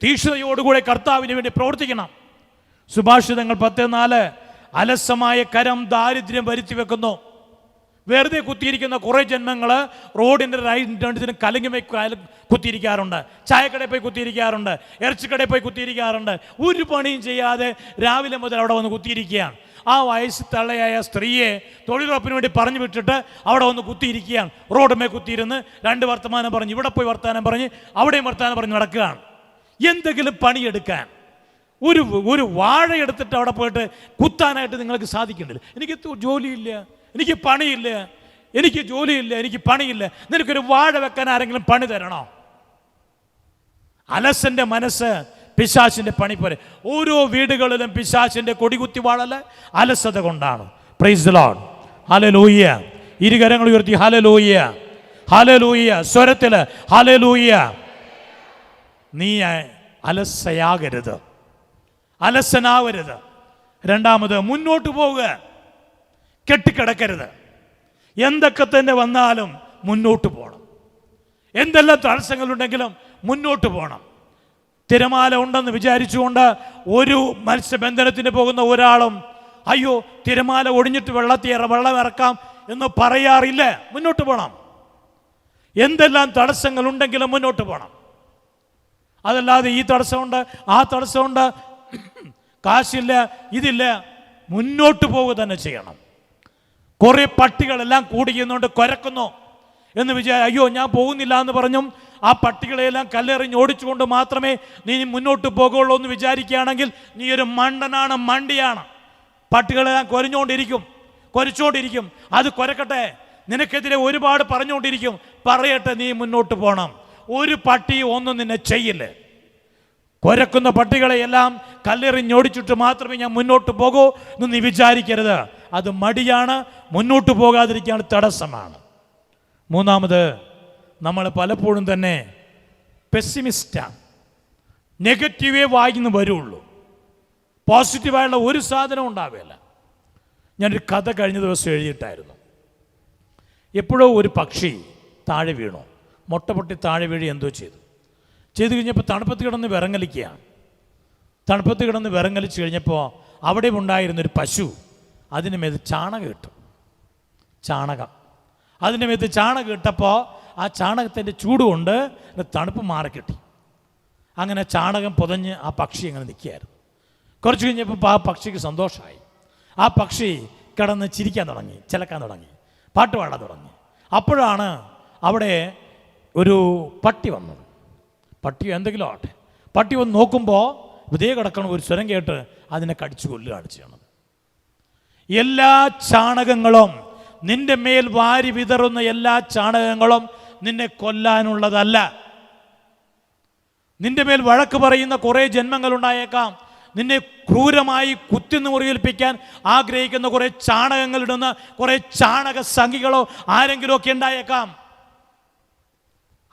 തീക്ഷ്ണതയോടുകൂടെ കർത്താവിന് വേണ്ടി പ്രവർത്തിക്കണം. സുഭാഷിതങ്ങൾ 10:4, അലസമായ കരം ദാരിദ്ര്യം വരുത്തി വെക്കുന്നു. വെറുതെ കുത്തിയിരിക്കുന്ന കുറേ ജന്മങ്ങൾ റോഡിൻ്റെ രണ്ടിനും കലങ്ങി കുത്തിയിരിക്കാറുണ്ട്. ചായക്കടയിൽ പോയി കുത്തിയിരിക്കാറുണ്ട്, ഇറച്ചിക്കടയിൽ പോയി കുത്തിയിരിക്കാറുണ്ട്. ഒരു പണിയും ചെയ്യാതെ രാവിലെ മുതൽ അവിടെ വന്ന് കുത്തിയിരിക്കുകയാണ്. ആ വയസ്സ് തള്ളയായ സ്ത്രീയെ തൊഴിലുറപ്പിന് വേണ്ടി പറഞ്ഞു വിട്ടിട്ട് അവിടെ വന്ന് കുത്തിയിരിക്കുകയാണ്. റോഡുമേ കുത്തിയിരുന്ന് 2 വർത്തമാനം പറഞ്ഞ്, ഇവിടെ പോയി വർത്തമാനം പറഞ്ഞ്, അവിടെയും വർത്തമാനം പറഞ്ഞ് നടക്കുകയാണ്. എന്തെങ്കിലും പണിയെടുക്കാൻ ഒരു വാഴ എടുത്തിട്ട് അവിടെ പോയിട്ട് കുത്താനായിട്ട് നിങ്ങൾക്ക് സാധിക്കുന്നില്ല. എനിക്ക് ജോലിയില്ല, എനിക്ക് പണിയില്ല, എനിക്ക് ജോലിയില്ല, എനിക്ക് പണിയില്ല. നിനക്കൊരു വാഴ വെക്കാൻ ആരെങ്കിലും പണി തരണോ? അലസന്റെ മനസ്സ് പിശാചിന്റെ പണി പോലെ. ഓരോ വീടുകളിലും പിശാചിന്റെ കൊടികുത്തി വാഴല് അലസത കൊണ്ടാണ്. Price the Lord. ഹല്ലേലൂയ. ഇരുകരങ്ങൾ ഉയർത്തി ഹല്ലേലൂയ, ഹല്ലേലൂയ. സ്വരത്തില് ഹല്ലേലൂയ. നീ അലസയാകരുത്, അലസനാവരുത്. രണ്ടാമത്, മുന്നോട്ട് പോവുക, കെട്ടിക്കിടക്കരുത്. എന്തൊക്കെ തന്നെ വന്നാലും മുന്നോട്ട് പോകണം. എന്തെല്ലാം തടസ്സങ്ങളുണ്ടെങ്കിലും മുന്നോട്ട് പോകണം. തിരമാല ഉണ്ടെന്ന് വിചാരിച്ചുകൊണ്ട് ഒരു മത്സ്യബന്ധനത്തിന് പോകുന്ന ഒരാളും അയ്യോ തിരമാല ഒടിഞ്ഞിട്ട് വെള്ളം ഇറക്കാം എന്ന് പറയാറില്ല. മുന്നോട്ട് പോകണം. എന്തെല്ലാം തടസ്സങ്ങൾ ഉണ്ടെങ്കിലും മുന്നോട്ട് പോകണം. അതല്ലാതെ ഈ തടസ്സമുണ്ട്, ആ തടസ്സമുണ്ട്, കാശില്ല, ഇതില്ല, മുന്നോട്ട് പോവുക തന്നെ ചെയ്യണം. കുറേ പട്ടികളെല്ലാം കൂടിയുന്നുണ്ട്, കുരക്കുന്നു എന്ന് അയ്യോ ഞാൻ പോകുന്നില്ല എന്ന് പറഞ്ഞും ആ പട്ടികളെല്ലാം കല്ലെറിഞ്ഞ് ഓടിച്ചുകൊണ്ട് മാത്രമേ നീ മുന്നോട്ട് പോകുള്ളൂ എന്ന് വിചാരിക്കുകയാണെങ്കിൽ നീ ഒരു മണ്ടനാണ്, മണ്ടിയാണ്. പട്ടികളെല്ലാം കുരച്ചുകൊണ്ടിരിക്കും. അത് കുരക്കട്ടെ, നിനക്കെതിരെ ഒരുപാട് പറഞ്ഞുകൊണ്ടിരിക്കും, പറയട്ടെ, നീ മുന്നോട്ട് പോകണം. ഒരു പട്ടിയും ഒന്നും നിന്നെ ചെയ്യില്ല. കുരക്കുന്ന പട്ടികളെയെല്ലാം കല്ലെറിഞ്ഞോടിച്ചിട്ട് മാത്രമേ ഞാൻ മുന്നോട്ട് പോകൂ എന്ന് നീ വിചാരിക്കരുത്. അത് മടിയാണ്, മുന്നോട്ട് പോകാതിരിക്കാൻ തടസ്സമാണ്. മൂന്നാമത്, നമ്മൾ പലപ്പോഴും തന്നെ പെസിമിസ്റ്റാണ്. നെഗറ്റീവേ വായിന്ന് വരുള്ളൂ, പോസിറ്റീവായുള്ള ഒരു സാധനം ഉണ്ടാവില്ല. ഞാനൊരു കഥ കഴിഞ്ഞ ദിവസം എഴുതിയിട്ടായിരുന്നു. എപ്പോഴോ ഒരു പക്ഷി താഴെ വീണു, മുട്ട പൊട്ടി താഴെ വീഴി എന്തോ ചെയ്തു കഴിഞ്ഞപ്പോൾ തണുപ്പത്ത് കിടന്ന് വിറങ്ങലിക്കുകയാണ്. തണുപ്പത്ത് കിടന്ന് വിറങ്ങലിച്ച് കഴിഞ്ഞപ്പോൾ അവിടെ ഉണ്ടായിരുന്നൊരു പശു അതിന് മേത്ത് ചാണകം അതിൻ്റെ മേത്ത് ചാണകം ഇട്ടപ്പോൾ ആ ചാണകത്തിൻ്റെ ചൂട് കൊണ്ട് തണുപ്പ് മാറിക്കിട്ടി. അങ്ങനെ ചാണകം പുതഞ്ഞ് ആ പക്ഷി അങ്ങനെ നിൽക്കുകയായിരുന്നു. കുറച്ച് കഴിഞ്ഞപ്പോൾ ആ പക്ഷിക്ക് സന്തോഷമായി. ആ പക്ഷി കിടന്ന് ചിരിക്കാൻ തുടങ്ങി, ചിലക്കാൻ തുടങ്ങി, പാട്ട് പാടാൻ തുടങ്ങി. അപ്പോഴാണ് അവിടെ ഒരു പട്ടി വന്നത്. പട്ടി എന്തെങ്കിലും ആവട്ടെ, പട്ടി വന്ന് നോക്കുമ്പോൾ ഇതേ കിടക്കണം ഒരു സ്വരം കേട്ട് അതിനെ കടിച്ചു കൊല്ലുകയാണ് ചെയ്യണത്. എല്ലാ ചാണകങ്ങളും, നിന്റെ മേൽ വാരി വിതറുന്ന എല്ലാ ചാണകങ്ങളും നിന്നെ കൊല്ലാനുള്ളതല്ല. നിന്റെ മേൽ വഴക്ക് പറയുന്ന കുറേ ജന്മങ്ങളുണ്ടായേക്കാം. നിന്നെ ക്രൂരമായി കുത്തിന്ന് മുറിയേൽപ്പിക്കാൻ ആഗ്രഹിക്കുന്ന കുറേ ചാണകങ്ങളിടുന്ന കുറേ ചാണക സംഖികളോ ആരെങ്കിലും ഒക്കെ ഉണ്ടായേക്കാം.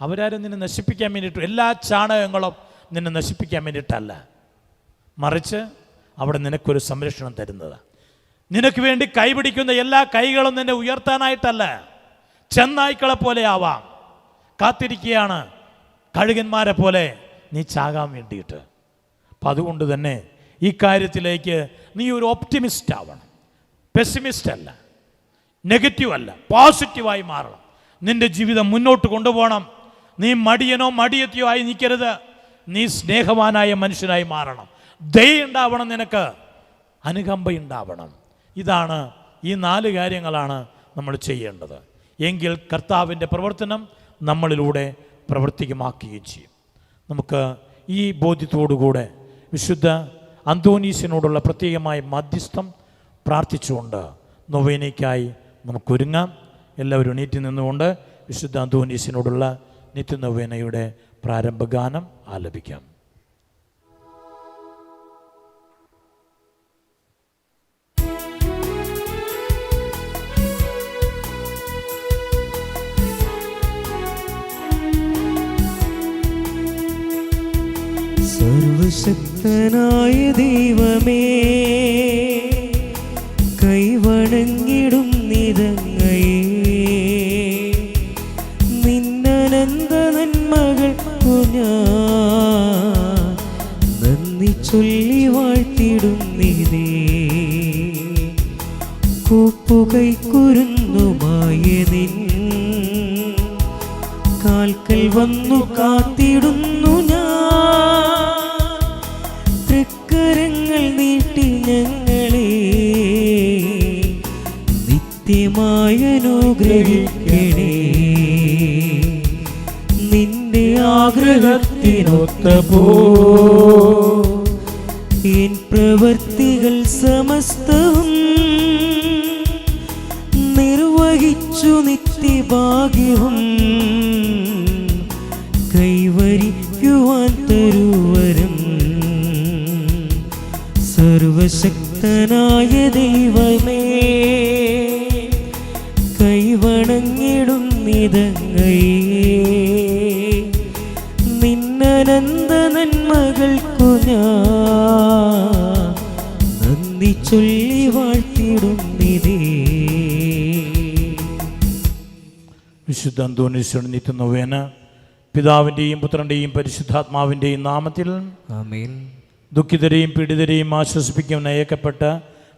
അവരാരും നിന്നെ നശിപ്പിക്കാൻ വേണ്ടിയിട്ട്, എല്ലാ ചാണകങ്ങളും നിന്നെ നശിപ്പിക്കാൻ വേണ്ടിയിട്ടല്ല, മറിച്ച് അവിടെ നിനക്കൊരു സംരക്ഷണം തരുന്നത്. നിനക്ക് വേണ്ടി കൈപിടിക്കുന്ന എല്ലാ കൈകളും നിന്നെ ഉയർത്താനായിട്ടല്ല. ചെന്നായ്ക്കളെ പോലെ ആവാം, കാത്തിരിക്കുകയാണ് കഴുകന്മാരെ പോലെ നീ ചാകാൻ വേണ്ടിയിട്ട്. അപ്പം അതുകൊണ്ട് തന്നെ ഈ കാര്യത്തിലേക്ക് നീ ഒരു ഓപ്റ്റിമിസ്റ്റ് ആവണം. പെസിമിസ്റ്റ് അല്ല, നെഗറ്റീവ് അല്ല, പോസിറ്റീവായി മാറണം. നിൻ്റെ ജീവിതം മുന്നോട്ട് കൊണ്ടുപോകണം. നീ മടിയനോ മടിയത്തിയോ ആയി നിൽക്കരുത്. നീ സ്നേഹവാനായ മനുഷ്യനായി മാറണം. ദയ ഉണ്ടാവണം, നിനക്ക് അനുകമ്പയുണ്ടാവണം. ഇതാണ്, ഈ 4 കാര്യങ്ങളാണ് നമ്മൾ ചെയ്യേണ്ടത്. എങ്കിൽ കർത്താവിൻ്റെ പ്രവർത്തനം നമ്മളിലൂടെ പ്രവർത്തികമാക്കുകയും ചെയ്യും. നമുക്ക് ഈ ബോധ്യത്തോടുകൂടെ വിശുദ്ധ അന്തോനീസിനോടുള്ള പ്രത്യേകമായ മധ്യസ്ഥം പ്രാർത്ഥിച്ചുകൊണ്ട് നൊവേനയ്ക്കായി നമുക്കൊരുങ്ങാം. എല്ലാവരും എണീറ്റ് നിന്നുകൊണ്ട് വിശുദ്ധ അന്തോനീസിനോടുള്ള നിത്യനൊവേനയുടെ പ്രാരംഭഗാനം ആലപിക്കാം. സർവശക്തനായ ദൈവമേ, കൈവണങ്ങിടും നിതങ്ങയെ, നിന്നനന്ത നന്മകൾക്കു ഞാൻ നന്ദി ചൊല്ലി വാഴ്ത്തിടും നിതേ. കൂപ്പുകൈക്കുരുന്നുമായ നിൻ കാൽക്കൽ വന്നു കാത്തിടുന്നു ഞാൻ. തൃക്കരങ്ങൾ നീട്ടി ഞങ്ങളെ നിത്യമായി അനുഗ്രഹിക്കണേ. നിന്റെ ആഗ്രഹത്തിനൊത്ത പോ എൻ പ്രവർത്തികൾ സമസ്തവും നിർവഹിച്ചു നിത്യഭാഗ്യവും കൈവരിക്കുവാൻ തരുവരം. സർവശക്തനായ ദൈവമേ, കൈവണങ്ങിടും നിതങ്ങയെ, നിന്നനന്ത നന്മകൾക്കു ഞാൻ നന്ദി ചൊല്ലി വാഴ്ത്തിടും നിതേ. വിശുദ്ധ അന്തോനീസിന്റെ നിത്യനൊവേന പിതാവിൻ്റെയും പുത്രൻ്റെയും പരിശുദ്ധാത്മാവിൻ്റെയും നാമത്തിൽ ആമേൻ. ദുഃഖിതരെയും പീഡിതരെയും ആശ്വസിപ്പിക്കാൻ അയക്കപ്പെട്ട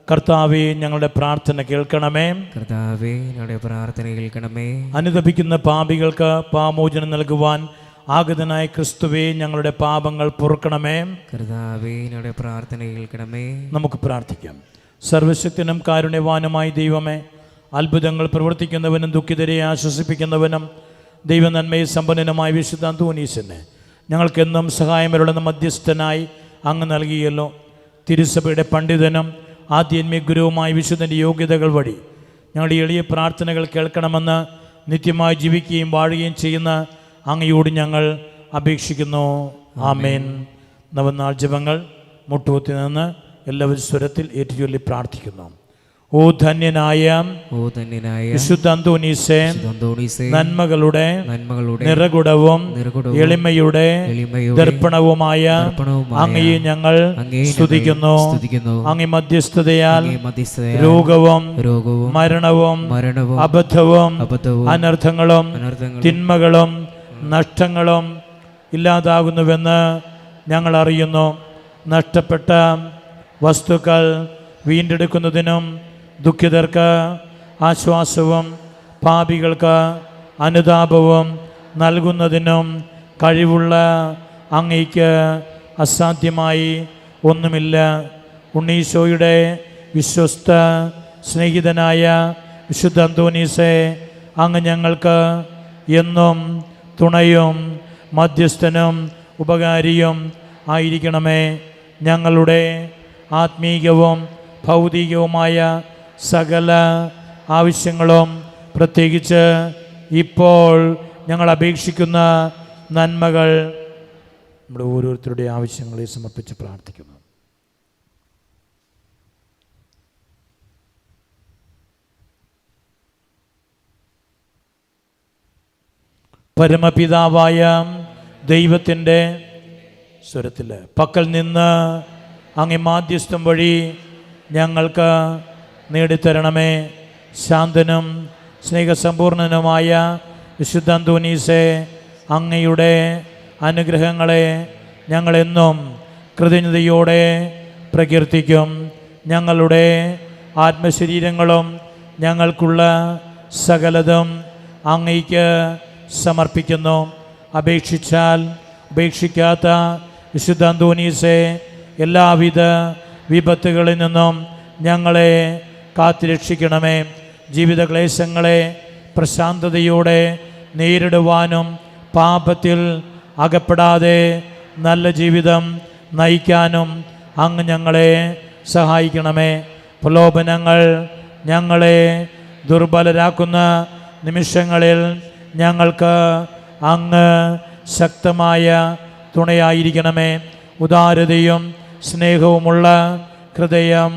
കർത്താവേ, ഞങ്ങളുടെ പ്രാർത്ഥന കേൾക്കണമേ. കർത്താവേ, ഞങ്ങളുടെ പ്രാർത്ഥന കേൾക്കണമേ. അനുതപിക്കുന്ന പാപികൾക്ക് പാപമോചനം നൽകുവാൻ ആഗതനായ ക്രിസ്തുവേ, ഞങ്ങളുടെ പാപങ്ങൾ പൊറുക്കണമേ. കർത്താവേ, ഞങ്ങളുടെ പ്രാർത്ഥന കേൾക്കണമേ. നമുക്ക് പ്രാർത്ഥിക്കാം. സർവശക്തനും കാരുണ്യവാനുമായ ദൈവമേ, അത്ഭുതങ്ങൾ പ്രവർത്തിക്കുന്നവനും ദുഃഖിതരെ ആശ്വസിപ്പിക്കുന്നവനും ദൈവനന്മയെ സമ്പന്നനുമായ വിശുദ്ധ അന്തോനീസിനെ ഞങ്ങൾക്കെന്നും സഹായമരുളുന്ന മധ്യസ്ഥനായി അങ്ങ് നൽകിയല്ലോ. തിരുസഭയുടെ പണ്ഡിതനും ആധ്യാത്മിക ഗുരുവുമായ വിശുദ്ധൻ്റെ യോഗ്യതകൾ വഴി ഞങ്ങളുടെ എളിയ പ്രാർത്ഥനകൾ കേൾക്കണമെന്ന് നിത്യമായി ജീവിക്കുകയും വാഴുകയും ചെയ്യുന്ന അങ്ങയോട് ഞങ്ങൾ അപേക്ഷിക്കുന്നു. ആമേൻ. നവനാൾ ജപങ്ങൾ മുട്ടുകുത്തി നിന്ന് എല്ലാവരും സ്വരത്തിൽ ഏറ്റുചൊല്ലി പ്രാർത്ഥിക്കുന്നു. ഓ ധന്യനായ വിശുദ്ധ അന്തോനീസേ, നന്മകളുടെ നിറകുടവും എളിമയുടെ ദർപ്പണവുമായ അങ്ങയെ ഞങ്ങൾ സ്തുതിക്കുന്നു. അങ്ങേ മധ്യസ്ഥതയാൽ രോഗവും മരണവും അബദ്ധവും അനർത്ഥങ്ങളും തിന്മകളും നഷ്ടങ്ങളും ഇല്ലാതാകുന്നുവെന്ന് ഞങ്ങൾ അറിയുന്നു. നഷ്ടപ്പെട്ട വസ്തുക്കൾ വീണ്ടെടുക്കുന്നതിനും ദുഃഖിതർക്ക് ആശ്വാസവും പാപികൾക്ക് അനുതാപവും നൽകുന്നതിനും കഴിവുള്ള അങ്ങയ്ക്ക് അസാധ്യമായി ഒന്നുമില്ല. ഉണ്ണീശോയുടെ വിശ്വസ്ത സ്നേഹിതനായ വിശുദ്ധ അന്തോനീസേ, അങ്ങ് ഞങ്ങൾക്ക് എന്നും തുണയും മധ്യസ്ഥനും ഉപകാരിയും ആയിരിക്കണമേ. ഞങ്ങളുടെ ആത്മീയവും ഭൗതികവുമായ സകല ആവശ്യങ്ങളും പ്രത്യേകിച്ച് ഇപ്പോൾ ഞങ്ങൾ അപേക്ഷിക്കുന്ന നന്മകൾ നമ്മുടെ ഓരോരുത്തരുടെ ആവശ്യങ്ങളെ സമർപ്പിച്ച് പ്രാർത്ഥിക്കുന്നു. പരമപിതാവായ ദൈവത്തിൻ്റെ സ്വരത്തിൽ പക്കൽ നിന്ന് അങ്ങേ മാധ്യസ്ഥം വഴി ഞങ്ങൾക്ക് നേടിത്തരണമേ. ശാന്തനും സ്നേഹസമ്പൂർണനുമായ വിശുദ്ധ അന്തോനീസേ, അങ്ങയുടെ അനുഗ്രഹങ്ങളെ ഞങ്ങളെന്നും കൃതജ്ഞതയോടെ പ്രകീർത്തിക്കും. ഞങ്ങളുടെ ആത്മശരീരങ്ങളും ഞങ്ങൾക്കുള്ള സകലതും അങ്ങയ്ക്ക് സമർപ്പിക്കുന്നു. അപേക്ഷിച്ചാൽ ഉപേക്ഷിക്കാത്ത വിശുദ്ധ അന്തോനീസെ, എല്ലാവിധ വിപത്തുകളിൽ നിന്നും ഞങ്ങളെ കാത്തുരക്ഷിക്കണമേ. ജീവിത ക്ലേശങ്ങളെ പ്രശാന്തതയോടെ നേരിടുവാനും പാപത്തിൽ അകപ്പെടാതെ നല്ല ജീവിതം നയിക്കാനും അങ്ങ് ഞങ്ങളെ സഹായിക്കണമേ. പ്രലോഭനങ്ങൾ ഞങ്ങളെ ദുർബലരാക്കുന്ന നിമിഷങ്ങളിൽ ഞങ്ങൾക്ക് അങ്ങ് ശക്തമായ തുണയായിരിക്കണമേ. ഉദാരതയും സ്നേഹവുമുള്ള ഹൃദയം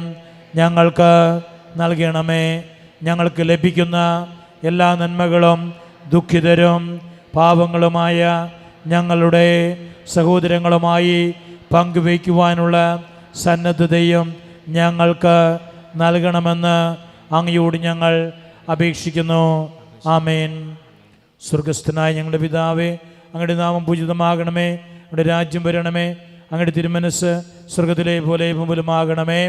ഞങ്ങൾക്ക് നൽകണമേ. ഞങ്ങൾക്ക് ലഭിക്കുന്ന എല്ലാ നന്മകളും ദുഃഖിതരും പാവങ്ങളുമായ ഞങ്ങളുടെ സഹോദരങ്ങളുമായി പങ്കുവയ്ക്കുവാനുള്ള സന്നദ്ധതയും ഞങ്ങൾക്ക് നൽകണമെന്ന് അങ്ങയോട് ഞങ്ങൾ അപേക്ഷിക്കുന്നു. ആമേൻ. സ്വർഗസ്ഥനായ ഞങ്ങളുടെ പിതാവേ, അങ്ങയുടെ നാമം പൂജിതമാകണമേ. അങ്ങയുടെ രാജ്യം വരണമേ. അങ്ങയുടെ തിരുമനസ് സ്വർഗത്തിലെ പോലെ ഭൂമിയിലുമാകണമേ.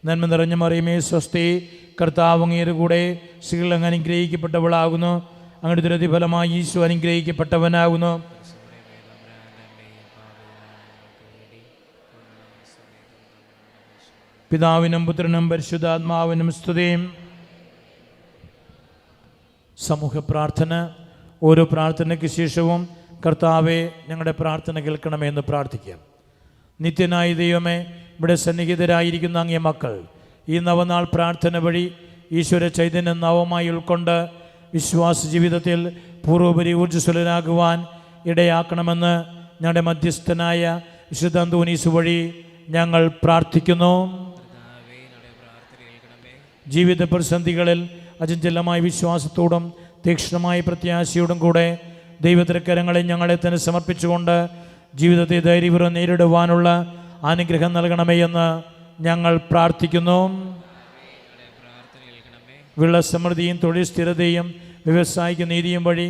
നന്മ നിറഞ്ഞ മറിയമേ സ്വസ്തി, കർത്താവ് അങ്ങയുടെ കൂടെ സ്ത്രീകൾ അങ്ങ് അനുഗ്രഹിക്കപ്പെട്ടവളാകുന്നു. അങ്ങയുടെ ദുരതിഫലമായി ഈശോ അനുഗ്രഹിക്കപ്പെട്ടവനാകുന്നു. പിതാവിനും പുത്രനും പരിശുദ്ധാത്മാവിനും സ്തുതിയും. സമൂഹ പ്രാർത്ഥന. ഓരോ പ്രാർത്ഥനയ്ക്ക് ശേഷവും കർത്താവെ ഞങ്ങളുടെ പ്രാർത്ഥന കേൾക്കണമേ എന്ന് പ്രാർത്ഥിക്കാം. നിത്യനായ ദൈവമേ, ഇവിടെ സന്നിഹിതരായിരിക്കുന്ന അങ്ങേ മക്കൾ ഈ നവനാൾ പ്രാർത്ഥന വഴി ഈശ്വര ചൈതന്യം നവമായി ഉൾക്കൊണ്ട് വിശ്വാസ ജീവിതത്തിൽ പൂർവോപരി ഊർജ്ജസ്വലരാകുവാൻ ഇടയാക്കണമെന്ന് ഞങ്ങളുടെ മധ്യസ്ഥനായ വിശുദ്ധ അന്തോനീസ് വഴി ഞങ്ങൾ പ്രാർത്ഥിക്കുന്നു. ജീവിത പ്രതിസന്ധികളിൽ അചഞ്ചലമായ വിശ്വാസത്തോടും തീക്ഷ്ണമായ പ്രത്യാശയോടും കൂടെ ദൈവത്തിരക്കരങ്ങളെ ഞങ്ങളെ തന്നെ സമർപ്പിച്ചുകൊണ്ട് ജീവിതത്തെ ധൈര്യപൂർവ്വം നേരിടുവാനുള്ള അനുഗ്രഹം നൽകണമേ എന്ന് ഞങ്ങൾ പ്രാർത്ഥിക്കുന്നു. വിളസമൃദ്ധിയും തൊഴിൽ സ്ഥിരതയും വ്യവസായിക നീതിയും വഴി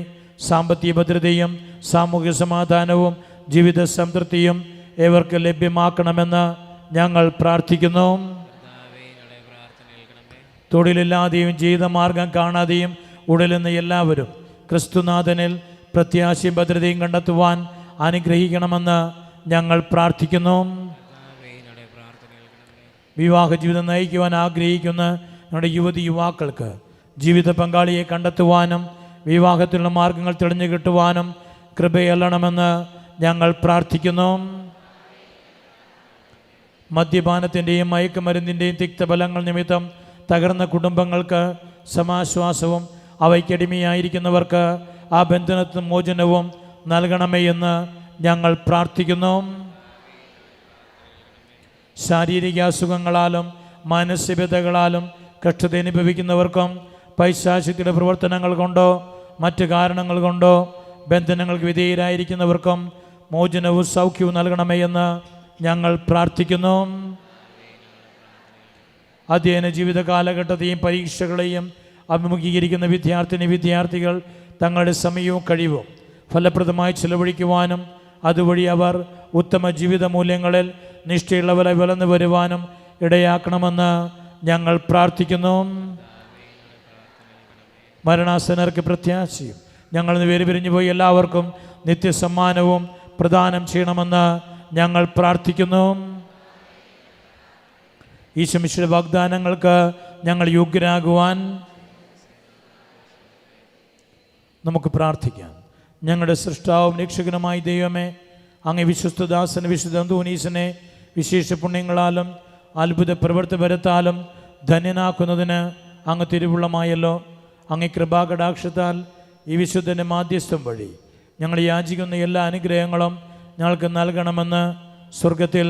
സാമ്പത്തിക ഭദ്രതയും സാമൂഹിക സമാധാനവും ജീവിത സംതൃപ്തിയും ഏവർക്ക് ലഭ്യമാക്കണമെന്ന് ഞങ്ങൾ പ്രാർത്ഥിക്കുന്നു. തൊഴിലില്ലാതെയും ജീവിതമാർഗം കാണാതെയും ഉടലുന്ന എല്ലാവരും ക്രിസ്തുനാഥനിൽ പ്രത്യാശയും ഭദ്രതയും കണ്ടെത്തുവാൻ അനുഗ്രഹിക്കണമെന്ന് ഞങ്ങൾ പ്രാർത്ഥിക്കുന്നു. വിവാഹ ജീവിതം നയിക്കുവാൻ ആഗ്രഹിക്കുന്ന ഞങ്ങളുടെ യുവതി യുവാക്കൾക്ക് ജീവിത പങ്കാളിയെ കണ്ടെത്തുവാനും വിവാഹത്തിലുള്ള മാർഗങ്ങൾ തെളിഞ്ഞു കിട്ടുവാനും കൃപയല്ലണമെന്ന് ഞങ്ങൾ പ്രാർത്ഥിക്കുന്നു. മദ്യപാനത്തിൻ്റെയും മയക്കുമരുന്നിൻ്റെയും തിക്തഫലങ്ങൾ നിമിത്തം തകർന്ന കുടുംബങ്ങൾക്ക് സമാശ്വാസവും അവയ്ക്കടിമയായിരിക്കുന്നവർക്ക് ആ ബന്ധനത്തിന് മോചനവും നൽകണമേ എന്ന് ഞങ്ങൾ പ്രാർത്ഥിക്കുന്നു. ശാരീരിക അസുഖങ്ങളാലും മാനസികതകളാലും കഷ്ടത അനുഭവിക്കുന്നവർക്കും പൈശാചികയുടെ പ്രവർത്തനങ്ങൾ കൊണ്ടോ മറ്റു കാരണങ്ങൾ കൊണ്ടോ ബന്ധനങ്ങൾക്ക് വിധേയരായിരിക്കുന്നവർക്കും മോചനവും സൗഖ്യവും നൽകണമേ എന്ന് ഞങ്ങൾ പ്രാർത്ഥിക്കുന്നു. അധ്യയന ജീവിത കാലഘട്ടത്തെയും പരീക്ഷകളെയും അഭിമുഖീകരിക്കുന്ന വിദ്യാർത്ഥികൾ തങ്ങളുടെ സമയവും കഴിവും ഫലപ്രദമായി ചെലവഴിക്കുവാനും അതുവഴി അവർ ഉത്തമ ജീവിത മൂല്യങ്ങളിൽ നിഷ്ഠയുള്ളവരെ വളർന്നു വരുവാനും ഇടയാക്കണമെന്ന് ഞങ്ങൾ പ്രാർത്ഥിക്കുന്നു. മരണാസന്നർക്ക് പ്രത്യാശയും ഞങ്ങൾ വേര് പിരിഞ്ഞു പോയി എല്ലാവർക്കും നിത്യസമ്മാനവും പ്രദാനം ചെയ്യണമെന്ന് ഞങ്ങൾ പ്രാർത്ഥിക്കുന്നു. ഈശോമിശിഹായുടെ വാഗ്ദാനങ്ങൾക്ക് ഞങ്ങൾ യോഗ്യരാകുവാൻ നമുക്ക് പ്രാർത്ഥിക്കാം. ഞങ്ങളുടെ സൃഷ്ടാവും രക്ഷകനുമായ ദൈവമേ, അങ്ങ് വിശ്വസ്തദാസന് വിശുദ്ധ അന്തോനീസിനെ വിശേഷ പുണ്യങ്ങളാലും അത്ഭുത പ്രവൃത്തി വരുത്താലും ധന്യനാക്കുന്നതിന് അങ്ങ് തിരുവുള്ളമായല്ലോ. അങ്ങ് കൃപാകടാക്ഷത്താൽ ഈ വിശുദ്ധൻ്റെ മാധ്യസ്ഥം വഴി ഞങ്ങൾ യാചിക്കുന്ന എല്ലാ അനുഗ്രഹങ്ങളും ഞങ്ങൾക്ക് നൽകണമെന്ന് സ്വർഗത്തിൽ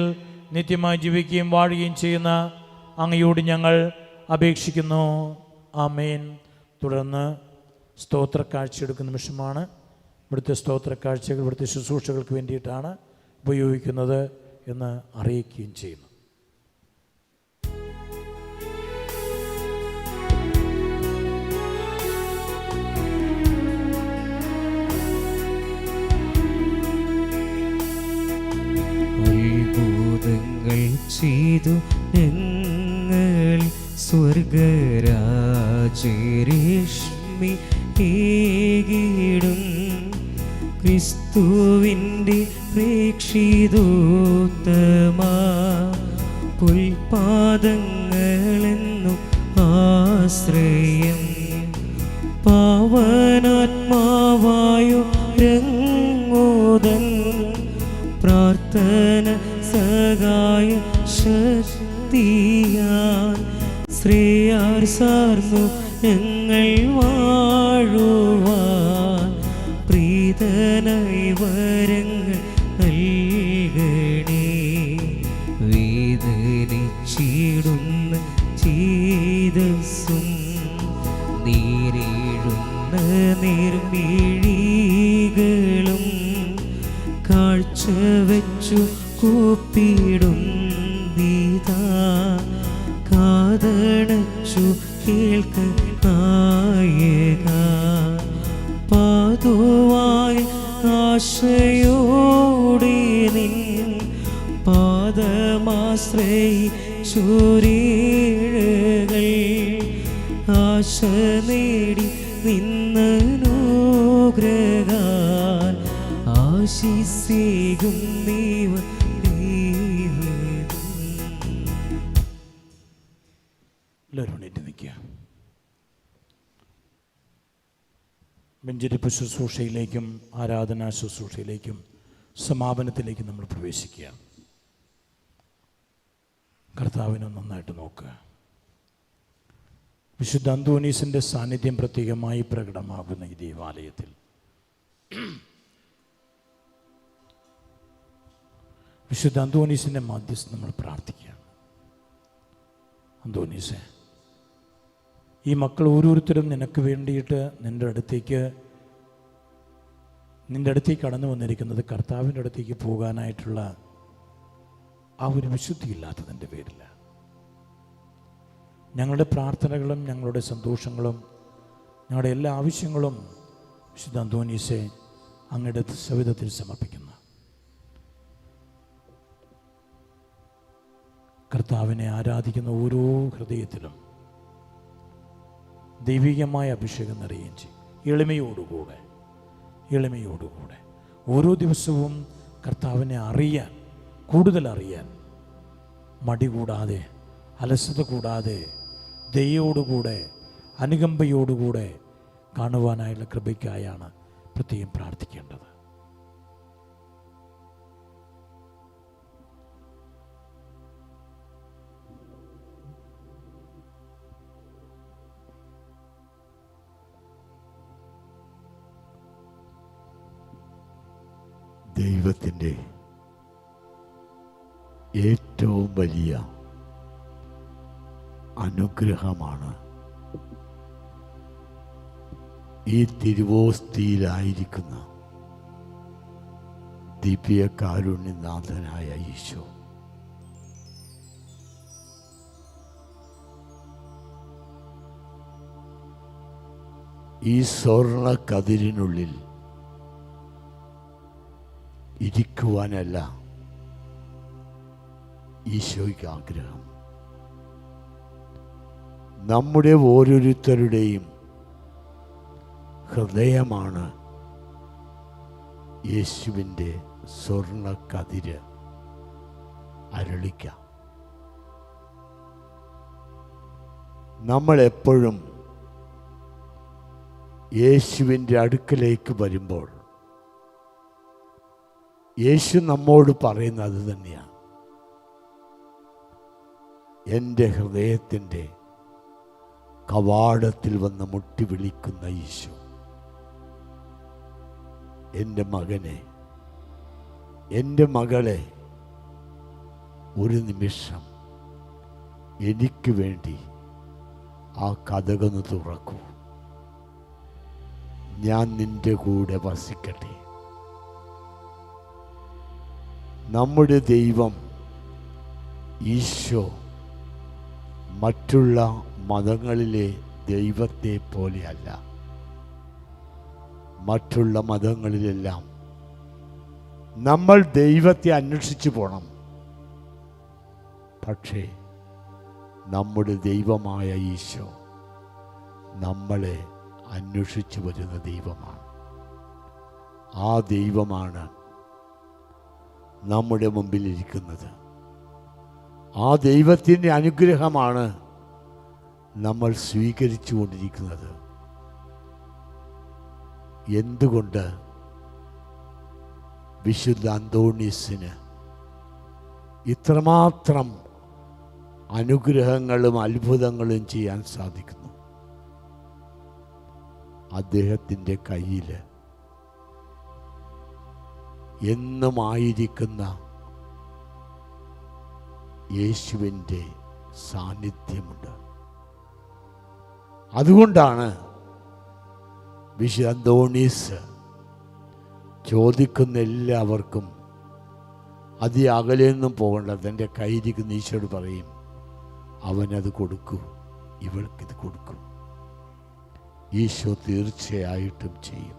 നിത്യമായി ജീവിക്കുകയും വാഴുകയും ചെയ്യുന്ന അങ്ങയോട് ഞങ്ങൾ അപേക്ഷിക്കുന്നു. ആമേൻ. തുടർന്ന് സ്തോത്ര കാഴ്ചയെടുക്കുന്ന നിമിഷമാണ്. ഇവിടുത്തെ സ്തോത്ര കാഴ്ചകൾ ഇവിടുത്തെ ശുശ്രൂഷകൾക്ക് വേണ്ടിയിട്ടാണ് ഉപയോഗിക്കുന്നത് എന്ന് അറിയിക്കുകയും ചെയ്യുന്നു. അത്ഭുതങ്ങൾ ചെയ്തിടുവാൻ സ്വർഗരാജ്യരശ്മി ഏകിടും ക്രിസ്തുവിൻ്റെ പ്രേക്ഷിതോത്തമ പുൽപാദങ്ങളെന്നും ആശ്രയം പാവനാത്മാവായോ രംഗോദൻ പ്രാർത്ഥന സഹായ ശക്തിയാൽ ശ്രേയാർ സാർന്നു ഞങ്ങൾ വാഴുവാൻ പ്രീതനായി വരങ്ങൾ നൽകണേ. വേദനിച്ചിടുന്ന ചേതസ്സും നീരിടുന്ന നിർമിഴികളും കാഴ്ച വെച്ചു കൂപ്പിടും നീതാ കാതടച്ചു കേൾക്ക നായക പാതുവായ ആശയോടെ നിൻ പാദമാശ്രയിച്ചുരീഴകൾ ആശ നേടി നിന്നനുഗ്രഹാൽ ആശിസേകും നീവ എല്ലാവരും എണീറ്റ് നിൽക്കുക. വെഞ്ചരിപ്പ് ശുശ്രൂഷയിലേക്കും ആരാധനാ ശുശ്രൂഷയിലേക്കും സമാപനത്തിലേക്കും നമ്മൾ പ്രവേശിക്കുക. കർത്താവിനെ നന്നായിട്ട് നോക്കുക. വിശുദ്ധ അന്തോനീസിൻ്റെ സാന്നിധ്യം പ്രത്യേകമായി പ്രകടമാകുന്ന ഈ ദേവാലയത്തിൽ വിശുദ്ധ അന്തോനീസിൻ്റെ മധ്യസ്ഥം നമ്മൾ പ്രാർത്ഥിക്കുക. അന്തോനീസേ, ഈ മക്കൾ ഓരോരുത്തരും നിനക്ക് വേണ്ടിയിട്ട് നിൻ്റെ അടുത്തേക്ക് കടന്നു വന്നിരിക്കുന്നത് കർത്താവിൻ്റെ അടുത്തേക്ക് പോകാനായിട്ടുള്ള ആ ഒരു വിശുദ്ധിയില്ലാത്തതിൻ്റെ പേരില്ല. ഞങ്ങളുടെ പ്രാർത്ഥനകളും ഞങ്ങളുടെ സന്തോഷങ്ങളും ഞങ്ങളുടെ എല്ലാ ആവശ്യങ്ങളും വിശുദ്ധ അന്തോനീസെ അങ്ങയുടെ സവിധത്തിൽ സമർപ്പിക്കുന്നു. കർത്താവിനെ ആരാധിക്കുന്ന ഓരോ ഹൃദയത്തിലും ദൈവികമായ അഭിഷേകം നിറയുകയും ചെയ്യും. എളിമയോടുകൂടെ ഓരോ ദിവസവും കർത്താവിനെ കൂടുതൽ അറിയാൻ മടി കൂടാതെ, അലസത കൂടാതെ, ദയയോടുകൂടെ, അനുകമ്പയോടുകൂടെ കാണുവാനായുള്ള കൃപയ്ക്കായാണ് പ്രത്യേകം പ്രാർത്ഥിക്കേണ്ടത്. ദൈവത്തിൻ്റെ ഏറ്റവും വലിയ അനുഗ്രഹമാണ് ഈ തിരുവോസ്തിയിലായിരിക്കുന്ന ദിവ്യകാരുണ്യനാഥനായ ഈശോ. ഈ സ്വർണ്ണ കതിരിനുള്ളിൽ ഇരിക്കുവാനല്ല ഈശോയ്ക്ക് ആഗ്രഹം. നമ്മുടെ ഓരോരുത്തരുടെയും ഹൃദയമാണ് യേശുവിൻ്റെ സ്വർണ്ണ കതിര് അരളിക്ക. നമ്മളെപ്പോഴും യേശുവിൻ്റെ അടുക്കലേക്ക് വരുമ്പോൾ യേശു നമ്മോട് പറയുന്നത് അത് തന്നെയാണ്. എൻ്റെ ഹൃദയത്തിൻ്റെ കവാടത്തിൽ വന്ന് മുട്ടി വിളിക്കുന്ന ഈശോ, എൻ്റെ മകനെ, എൻ്റെ മകളെ, ഒരു നിമിഷം എനിക്ക് വേണ്ടി ആ കതകൊന്ന് തുറക്കൂ. ഞാൻ നിൻ്റെ കൂടെ വസിക്കട്ടെ. നമ്മുടെ ദൈവം ഈശോ മറ്റുള്ള മതങ്ങളിലെ ദൈവത്തെ പോലെയല്ല. മറ്റുള്ള മതങ്ങളിലെല്ലാം നമ്മൾ ദൈവത്തെ അന്വേഷിച്ചു പോകണം. പക്ഷേ നമ്മുടെ ദൈവമായ ഈശോ നമ്മളെ അന്വേഷിച്ചു വരുന്ന ദൈവമാണ്. ആ ദൈവമാണ് നമ്മുടെ മുമ്പിലിരിക്കുന്നത്. ആ ദൈവത്തിൻ്റെ അനുഗ്രഹമാണ് നമ്മൾ സ്വീകരിച്ചു കൊണ്ടിരിക്കുന്നത്. എന്തുകൊണ്ട് വിശുദ്ധ അന്തോണീസിന് ഇത്രമാത്രം അനുഗ്രഹങ്ങളും അത്ഭുതങ്ങളും ചെയ്യാൻ സാധിക്കുന്നു? അദ്ദേഹത്തിൻ്റെ കയ്യിൽ എന്നുമായിരിക്കുന്ന യേശുവിൻ്റെ സാന്നിധ്യമുണ്ട്. അതുകൊണ്ടാണ് വിശുദ്ധ അന്തോണീസ് ചോദിക്കുന്ന എല്ലാവർക്കും അകലെയൊന്നും പോകേണ്ടത് എൻ്റെ കയ്യിരിക്കുന്ന ഈശോയോട് പറയും, അവനത് കൊടുക്കൂ, ഇവൾക്കിത് കൊടുക്കൂ. ഈശോ തീർച്ചയായിട്ടും ചെയ്യും.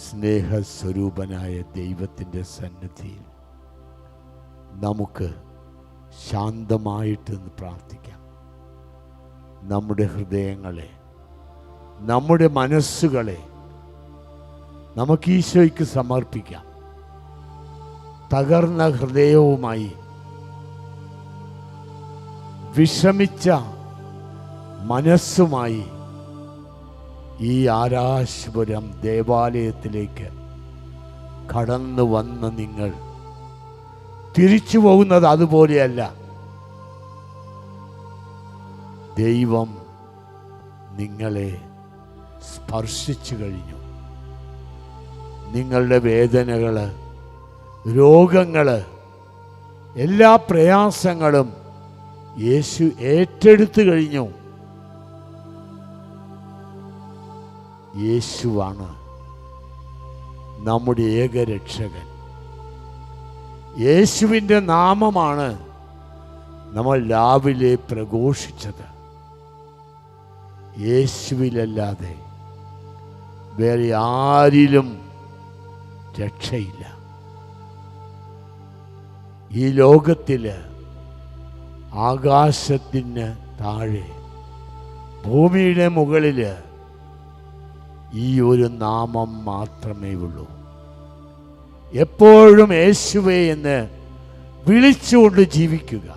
സ്നേഹസ്വരൂപനായ ദൈവത്തിൻ്റെ സന്നിധിയിൽ നമുക്ക് ശാന്തമായിട്ട് പ്രാർത്ഥിക്കാം. നമ്മുടെ ഹൃദയങ്ങളെ, നമ്മുടെ മനസ്സുകളെ നമുക്ക് ഈശോയ്ക്ക് സമർപ്പിക്കാം. തകർന്ന ഹൃദയവുമായി, വിഷമിച്ച മനസ്സുമായി ഈ ആരാശപുരം ദേവാലയത്തിലേക്ക് കടന്നു വന്ന നിങ്ങൾ തിരിച്ചു പോകുന്നത് അതുപോലെയല്ല. ദൈവം നിങ്ങളെ സ്പർശിച്ചു കഴിഞ്ഞു. നിങ്ങളുടെ വേദനകൾ, രോഗങ്ങൾ, എല്ലാ പ്രയാസങ്ങളും യേശു ഏറ്റെടുത്തു കഴിഞ്ഞു. യേശുവാണ് നമ്മുടെ ഏകരക്ഷകൻ. യേശുവിൻ്റെ നാമമാണ് നമ്മൾ രാവിലെ പ്രഘോഷിച്ചത്. യേശുവിലല്ലാതെ വേറെ ആരിലും രക്ഷയില്ല. ഈ ലോകത്തിൽ ആകാശത്തിന് താഴെ ഭൂമിയുടെ മുകളിൽ ഈ ഒരു നാമം മാത്രമേ ഉള്ളൂ. എപ്പോഴും യേശുവേ എന്ന് വിളിച്ചുകൊണ്ട് ജീവിക്കുക.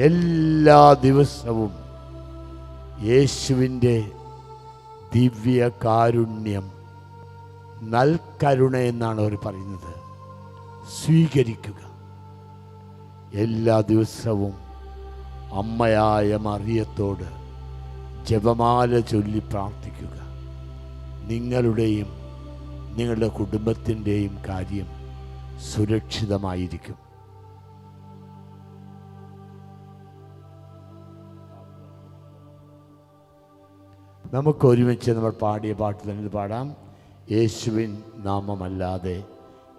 എല്ലാ ദിവസവും യേശുവിൻ്റെ ദിവ്യ കാരുണ്യം, നൽകരുണ എന്നാണ് അവർ പറയുന്നത്, സ്വീകരിക്കുക. എല്ലാ ദിവസവും അമ്മയായ മറിയത്തോട് ജപമാല ചൊല്ലി പ്രാർത്ഥിക്കുക. നിങ്ങളുടെയും നിങ്ങളുടെ കുടുംബത്തിൻ്റെയും കാര്യം സുരക്ഷിതമായിരിക്കും. നമുക്ക് ഒരുമിച്ച് നമ്മൾ പാടിയ പാട്ട് തന്നെ പാടാം. യേശുവിൻ നാമമല്ലാതെ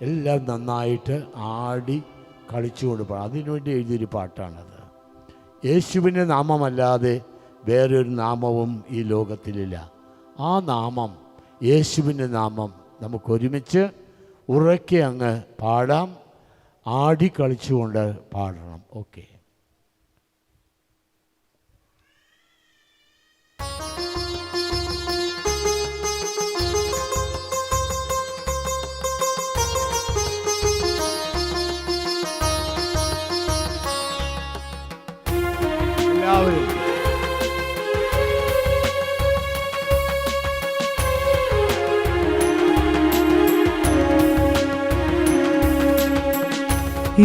എല്ലാം നന്നായിട്ട് ആടി കളിച്ചുകൊണ്ട് പാടാം. അതിനുവേണ്ടി എഴുതിയൊരു പാട്ടാണത്. യേശുവിൻ്റെ നാമമല്ലാതെ വേറൊരു നാമവും ഈ ലോകത്തിലില്ല. ആ നാമം, യേശുവിൻ്റെ നാമം നമുക്കൊരുമിച്ച് ഉറക്കെ അങ്ങ് പാടാം. ആടി കളിച്ചുകൊണ്ട് പാടണം. ഓക്കെ. എല്ലാവരും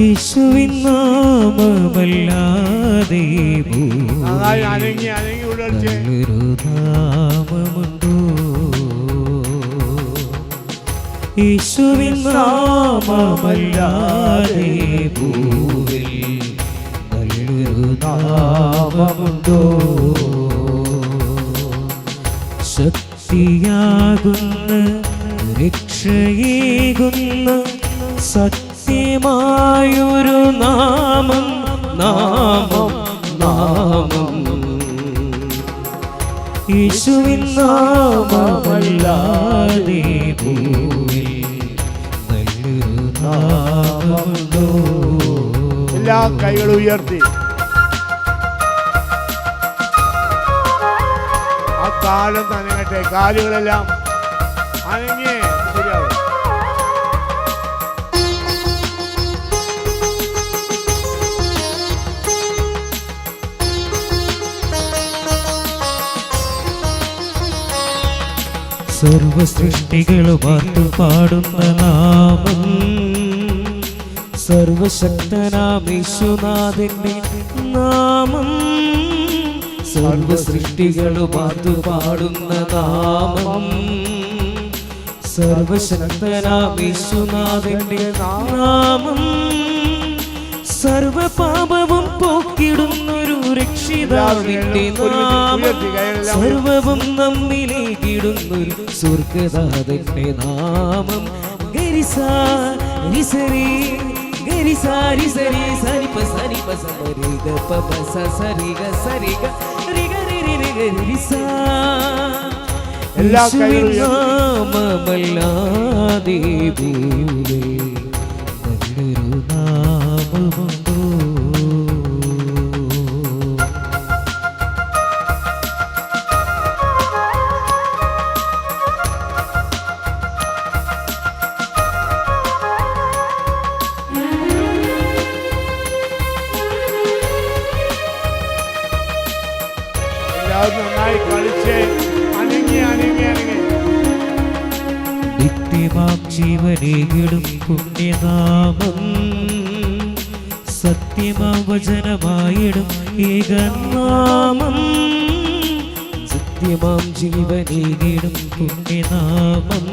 യേശുവിൻ നാമമല്ലാതെ നല്ലൊരു നാമമുണ്ടോ? യേശുവിൻ നാമമല്ലാതെ ഭൂവിൽ നല്ലൊരു നാമമുണ്ടോ? ശക്തിയാകുന്ന രക്ഷയേകുന്ന സത്യമായൊരു നാമം, നാമം, നാമം. യേശുവിൻ നാമമല്ലാതെ ഭൂമിയിൽ നല്ലൊരു നാമമുണ്ടോ? എല്ലാ കൈകളും ഉയർത്തി. ആ കാലം അനങ്ങട്ടെ, കാലുകളെല്ലാം അനങ്ങി ശരിയാവും. സർവസൃഷ്ടികളും പാടുന്ന നാമം, സർവശക്തനാം യേശുനാഥന്റെ നാമം. സർവസൃഷ്ടികളും പാടുന്ന നാമം, സർവശക്തനാം യേശുനാഥന്റെ നാമം. സർവപാപവും പോക്കിടുന്നൊരു രക്ഷിതാവിന്റെ നാമം, സർവവും നമ്മിലേക്കിടുന്നൊരു സ്വർഗദാതന്റെ നാമം. ഗരിസാ നിസരി ഗരിസാ നിസരി സരിപ സരിപ സരിഗ പപ സരിഗ സരിഗ റിഗ റിരി ഗരിസാ. എല്ലാ കൈകളും നാമമല്ലാതെ ഭൂമിയിൽ നല്ലൊരു നാമമുണ്ടോ? നന്നായി കളിച്ച് അനങ്ങി അനങ്ങി അനങ്ങി. നിത്യമാം ജീവനേകിടും പുണ്യനാമം, സത്യമാം വചനമായിടും ഏകനാമം. സത്യമാം ജീവനേകിടും പുണ്യനാമം,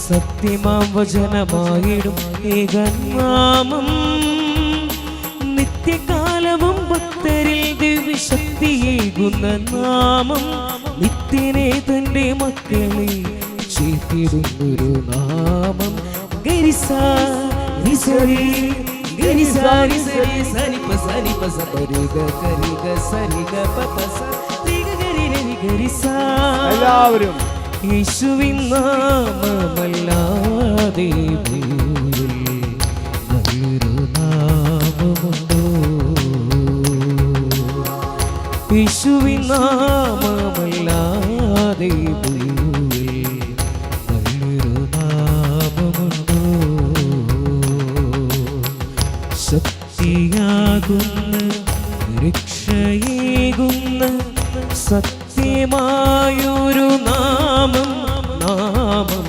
സത്യമാം വചനമായിടും ഏകനാമം. നിത്യകാലവും ഭക്തരിൽ ദിവ്യശക്തിയേകുന്ന നാമം, നിത്യനെ തന്റെ മക്കളെ ചേർത്തിടുന്നൊരു നാമം. ഗരിസാ നിസരി ഗരിസാ നിസരി സരിപ സരിപ സരിഗ കരിഗ സരിഗ പപ സരിഗ ഗരി ഗരിസാ. എല്ലാവരും യേശുവിൻ നാമമല്ലാതെ ഭൂമിയിൽ നല്ലൊരു നാമമുണ്ടോ? യേശുവിൻ നാമമല്ലാതെ ഭൂമിയിൽ നല്ലൊരു നാമമുണ്ടോ? ശക്തിയാകുന്ന രക്ഷയേകുന്ന സത്യമായൊരു നാമം, നാമം,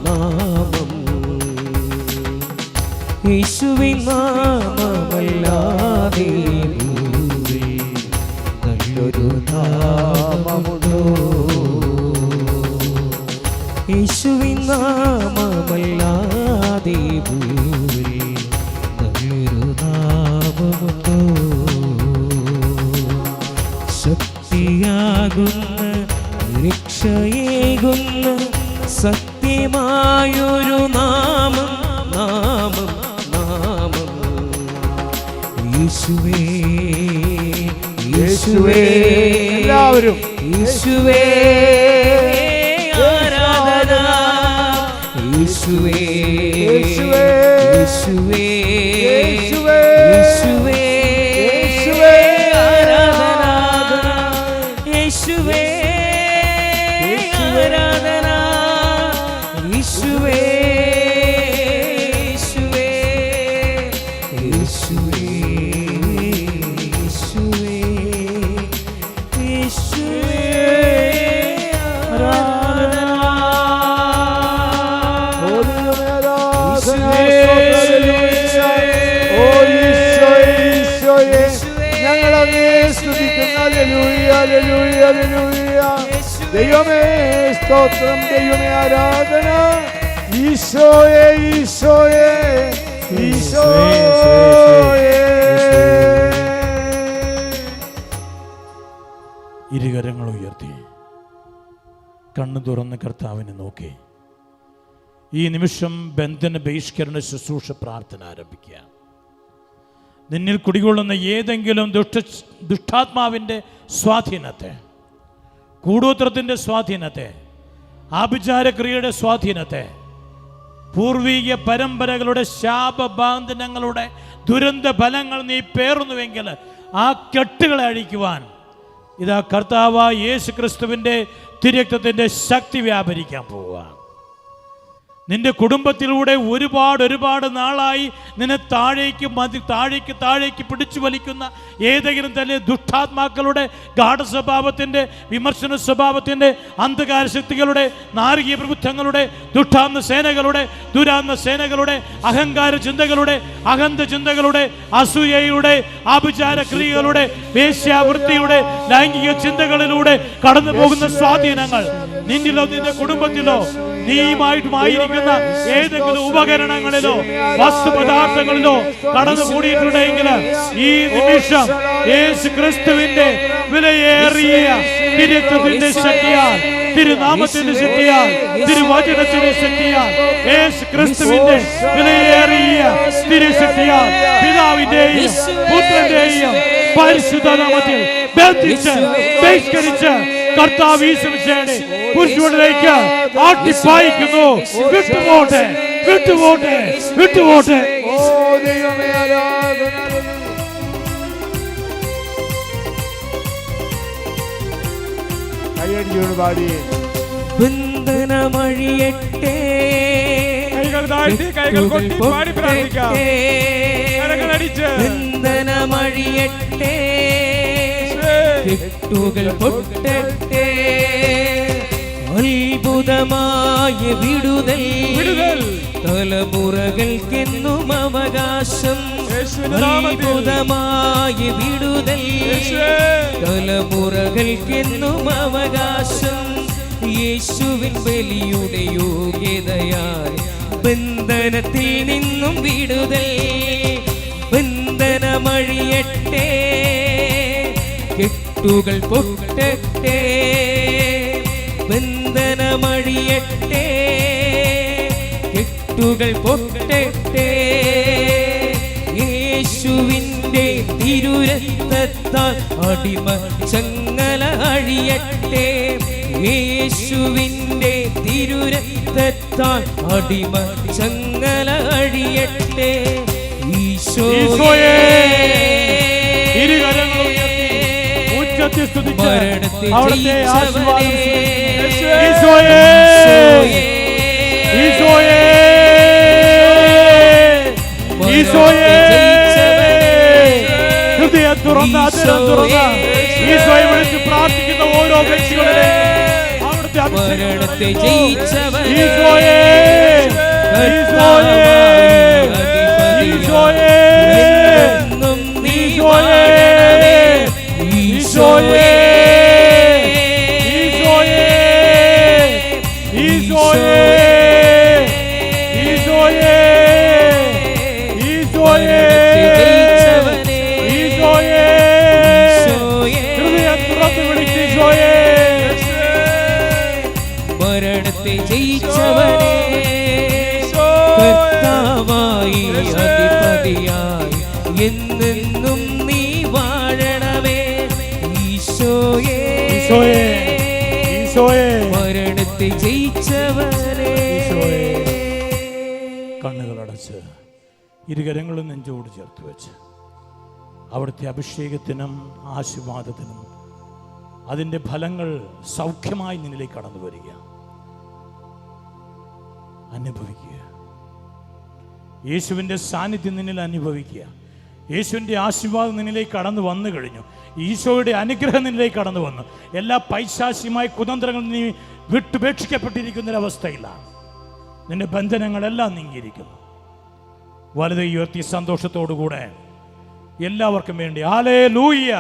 നാമം. യേശുവിൻ നാമമല്ലാതെ ഭൂമിയിൽ നല്ലൊരു നാമമുണ്ടോ? യേശുവിൻ നാമമല്ലാതെ ഭൂമിയിൽ നല്ലൊരു നാമമുണ്ടോ? ശക്തിയാകുന്ന രക്ഷയേകുന്ന സത്യമായൊരു നാമം, നാമം, നാമം. യേശുവേ യേശുവേ എല്ലാവരും യേശുവേ ആരാധന. യേശുവേ യേശുവേ യേശുവേ യേശുവേ യേശുവേ യേശുവേ ആരാധന. യേശുവേ ആരാധന. യേശുവേ യേശുവേ യേശുവേ യേശുവേ യേശുവേ ആരാധന. ഞങ്ങളങ്ങേ സ്തുതിക്കുന്നു. Hallelujah, hallelujah, hallelujah. ദൈവമേ സ്തോത്രം, ദൈവമേ ആരാധന. ഈശോയെ ഈശോയെ ഈശോയെ. ഇരുകരങ്ങൾ ഉയർത്തി കണ്ണു തുറന്ന് കർത്താവിനെ നോക്കി ഈ നിമിഷം ബന്ധന ബഹിഷ്കരണ ശുശ്രൂഷ പ്രാർത്ഥന ആരംഭിക്കുക. നിന്നിൽ കുടികൊള്ളുന്ന ഏതെങ്കിലും ദുഷ്ടാത്മാവിൻ്റെ സ്വാധീനത്തെ, കൂടോത്രത്തിൻ്റെ സ്വാധീനത്തെ, ആഭിചാരക്രിയയുടെ സ്വാധീനത്തെ, പൂർവീക പരമ്പരകളുടെ ശാപബാന്ധനങ്ങളുടെ ദുരന്ത ഫലങ്ങൾ നീ പേറുന്നുവെങ്കിൽ ആ കെട്ടുകളെ അഴിക്കുവാൻ ഇതാ കർത്താവായ യേശു ക്രിസ്തുവിൻ്റെ തിരക്തത്തിൻ്റെ ശക്തി വ്യാപരിക്കാൻ പോവുക. നിന്റെ കുടുംബത്തിലൂടെ ഒരുപാട് നാളായി നിന്നെ താഴേക്ക് പിടിച്ചു വലിക്കുന്ന ഏതെങ്കിലും തന്നെ ദുഷ്ടാത്മാക്കളുടെ ഗാഢസ്വഭാവത്തിൻ്റെ, വിമർശന സ്വഭാവത്തിൻ്റെ, അന്ധകാര ശക്തികളുടെ, നാരകീയ പ്രബുദ്ധങ്ങളുടെ, ദുഷ്ടാന്ത സേനകളുടെ, അഹങ്കാര ചിന്തകളുടെ, അഹന്ത ചിന്തകളുടെ, അസൂയയുടെ, ആഭിചാര ക്രിയകളുടെ, വേശ്യാവൃത്തിയുടെ, ലൈംഗിക ചിന്തകളിലൂടെ കടന്നു പോകുന്ന സ്വാധീനങ്ങൾ നിന്നിലോ നിന്റെ കുടുംബത്തിലോ നീയുമായിട്ടുമായിരിക്കും ഏതെങ്കിലും ഉപകരണങ്ങളിലോ വസ്തുപദാർത്ഥങ്ങളിലോ കടന്നു കൂടിയിട്ടുണ്ടെങ്കിൽ ഈ നിമിഷം യേശു ക്രിസ്തുവിന്റെ വിലയേറിയ തിരുരക്തത്തിന്റെ ശക്തിയാൽ, തിരുനാമത്തിന്റെ ശക്തിയാൽ, തിരുവചനത്തിന്റെ ശക്തിയാൽ, യേശു ക്രിസ്തുവിന്റെ വിലയേറിയ തിരുശക്തിയാൽ പിതാവിന്റെയും പുത്രന്റെയും പരിശുദ്ധ നാമത്തിൽ ബന്ധിച്ച് ബഹിഷ്കരിച്ച് കർത്താവ് ഈശോയുടെ പുരുഷനിലേക്ക് ആട്ടിപ്പായിക്കുന്നു. വിട്ടുപോട്ടെ. ബന്ധനമഴിയട്ടെ, കൈകൾ താഴ്ത്തി കൈകൾ കൊട്ടി പാടി പ്രാർത്ഥിക്കാം. ബന്ധനമഴിയട്ടെ, കെട്ടുകൾ പൊട്ടട്ടെ, അത്ഭുതമായ വിടുതൽ തലമുറകൾക്കെന്നും അവകാശം. അത്ഭുതമായ വിടുതൽ തലമുറകൾക്കെന്നും അവകാശം. യേശുവിൻ ബലിയുടെ യോഗ്യതയാൽ ബന്ധനത്തിൽ നിന്നും വിടുതൽ. ബന്ധനമഴിയട്ടെ, കെട്ടുകൾ പൊട്ടട്ടെ, ബന്ധനമഴിയട്ടെ, കെട്ടുകൾ പൊട്ടട്ടെ. യേശുവിൻ്റെ തിരുരക്തത്താൽ അടിമ ചങ്ങല അഴിയട്ടെ. യേശുവിൻ്റെ തിരുരക്തത്താൽ അടിമ ചങ്ങല അഴിയട്ടെ. ഈശോയെ മരണത്തെ ജയിച്ചവനേ, ഹൃദയം തുറന്ന് ഈശോയെ വിളിച്ച് പ്രാർത്ഥിക്കുന്ന ഓരോ വ്യക്തികളെ മരണത്തെ ജയിച്ചവനേ, ഈശോയെ എന്നും നീ വാഴണമേ. ഈശോയെ മരണത്തെ ജയിച്ചവനേ, കർത്താവായി അധിപതിയായി എന്നെന്നും നീ വാഴണമേ. ഈശോയെ മരണത്തെ ജയിച്ചവനേ. കണ്ണുകളടച്ച് ഇരുകരങ്ങളും നെഞ്ചോട് ചേർത്ത് വെച്ച് അവിടുത്തെ അഭിഷേകത്തിനും ആശീർവാദത്തിനും അതിൻ്റെ ഫലങ്ങൾ സൗഖ്യമായി നിന്നിലേക്ക് കടന്നു വരിക, അനുഭവിക്കുക. യേശുവിൻ്റെ സാന്നിധ്യം നിന്നിൽ അനുഭവിക്കുക. യേശുവിൻ്റെ ആശീർവാദം നിന്നിലേക്ക് കടന്നു വന്നു കഴിഞ്ഞു. ഈശോയുടെ അനുഗ്രഹം നിന്നിലേക്ക് കടന്നു വന്നു. എല്ലാ പൈശാചികമായ കുതന്ത്രങ്ങളും നീ വിട്ടുപേക്ഷിക്കപ്പെട്ടിരിക്കുന്നൊരവസ്ഥയിലാണ്. നിന്റെ ബന്ധനങ്ങളെല്ലാം നീങ്ങിയിരിക്കുന്നു. വലുത് ഉയർത്തി സന്തോഷത്തോടുകൂടെ എല്ലാവർക്കും വേണ്ടി ഹല്ലേലൂയ,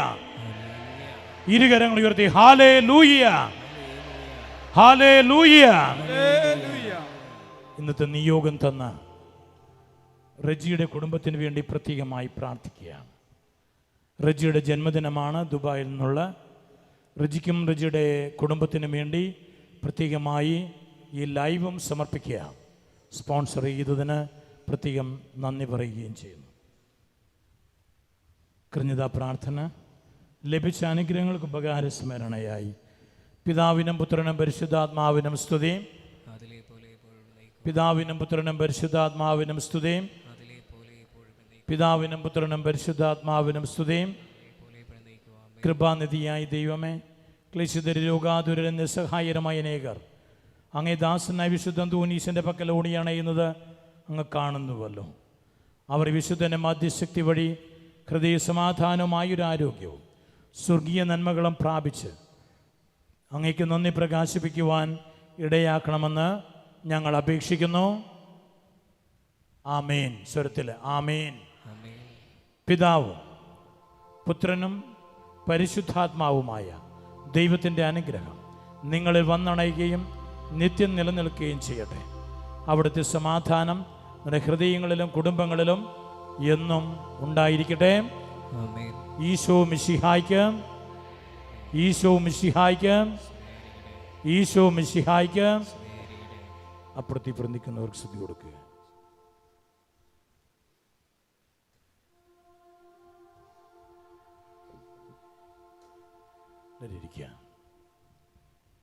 ഇരുകരങ്ങൾ ഉയർത്തി ഹല്ലേലൂയ, ഹല്ലേലൂയ. ഇന്നത്തെ നിയോഗം തന്ന റജിയുടെ കുടുംബത്തിന് വേണ്ടി പ്രത്യേകമായി പ്രാർത്ഥിക്കുകയാണ്. റജിയുടെ ജന്മദിനമാണ്. ദുബായിൽ നിന്നുള്ള റജിക്കും റജിയുടെ കുടുംബത്തിനും വേണ്ടി പ്രത്യേകമായി ഈ ലൈവും സമർപ്പിക്കുക. സ്പോൺസർ ചെയ്തതിന് പ്രത്യേകം നന്ദി പറയുകയും ചെയ്യുന്നു. കൃതജ്ഞതാ പ്രാർത്ഥന. ലഭിച്ച അനുഗ്രഹങ്ങൾക്ക് ഉപകാരസ്മരണയായി പിതാവിനും പുത്രനും പരിശുദ്ധാത്മാവിനും സ്തുതി. പിതാവിനും പുത്രനും പരിശുദ്ധാത്മാവിനും സ്തുതിയും. പിതാവിനും പുത്രനും പരിശുദ്ധാത്മാവിനും സ്തുതിയും. കൃപാനിധിയായ ദൈവമേ, ക്ലേശിതര്, രോഗാതുരരും നിസ്സഹായരമായ അനേകർ അങ്ങേ ദാസനായ വിശുദ്ധ അന്തോനീസിൻ്റെ പക്കൽ ഓടിയണയുന്നത് അങ്ങ് കാണുന്നുവല്ലോ. അവർ വിശുദ്ധൻ്റെ മധ്യശക്തി വഴി ഹൃദയ സമാധാനവുമായൊരു ആരോഗ്യവും സ്വർഗീയ നന്മകളും പ്രാപിച്ച് അങ്ങേക്ക് നന്ദി പ്രകാശിപ്പിക്കുവാൻ ഇടയാക്കണമെന്ന് ഞങ്ങൾ അപേക്ഷിക്കുന്നു. ആമേൻ. സ്വരത്തിൽ ആമേൻ. പിതാവും പുത്രനും പരിശുദ്ധാത്മാവുമായ ദൈവത്തിൻ്റെ അനുഗ്രഹം നിങ്ങളിൽ വന്നണയുകയും നിത്യം നിലനിൽക്കുകയും ചെയ്യട്ടെ. അവിടുത്തെ സമാധാനം നിങ്ങളുടെ ഹൃദയങ്ങളിലും കുടുംബങ്ങളിലും എന്നും ഉണ്ടായിരിക്കട്ടെ. ഈശോ മിശിഹായ്ക്ക്, ഈശോ മിശിഹായ്ക്ക്, ഈശോ മിശിഹായ്ക്ക്. അപ്പുറത്തി പ്രന്തിക്കുന്നവർക്ക് സ്തുതി കൊടുക്കുക. ഇരിക്കുക.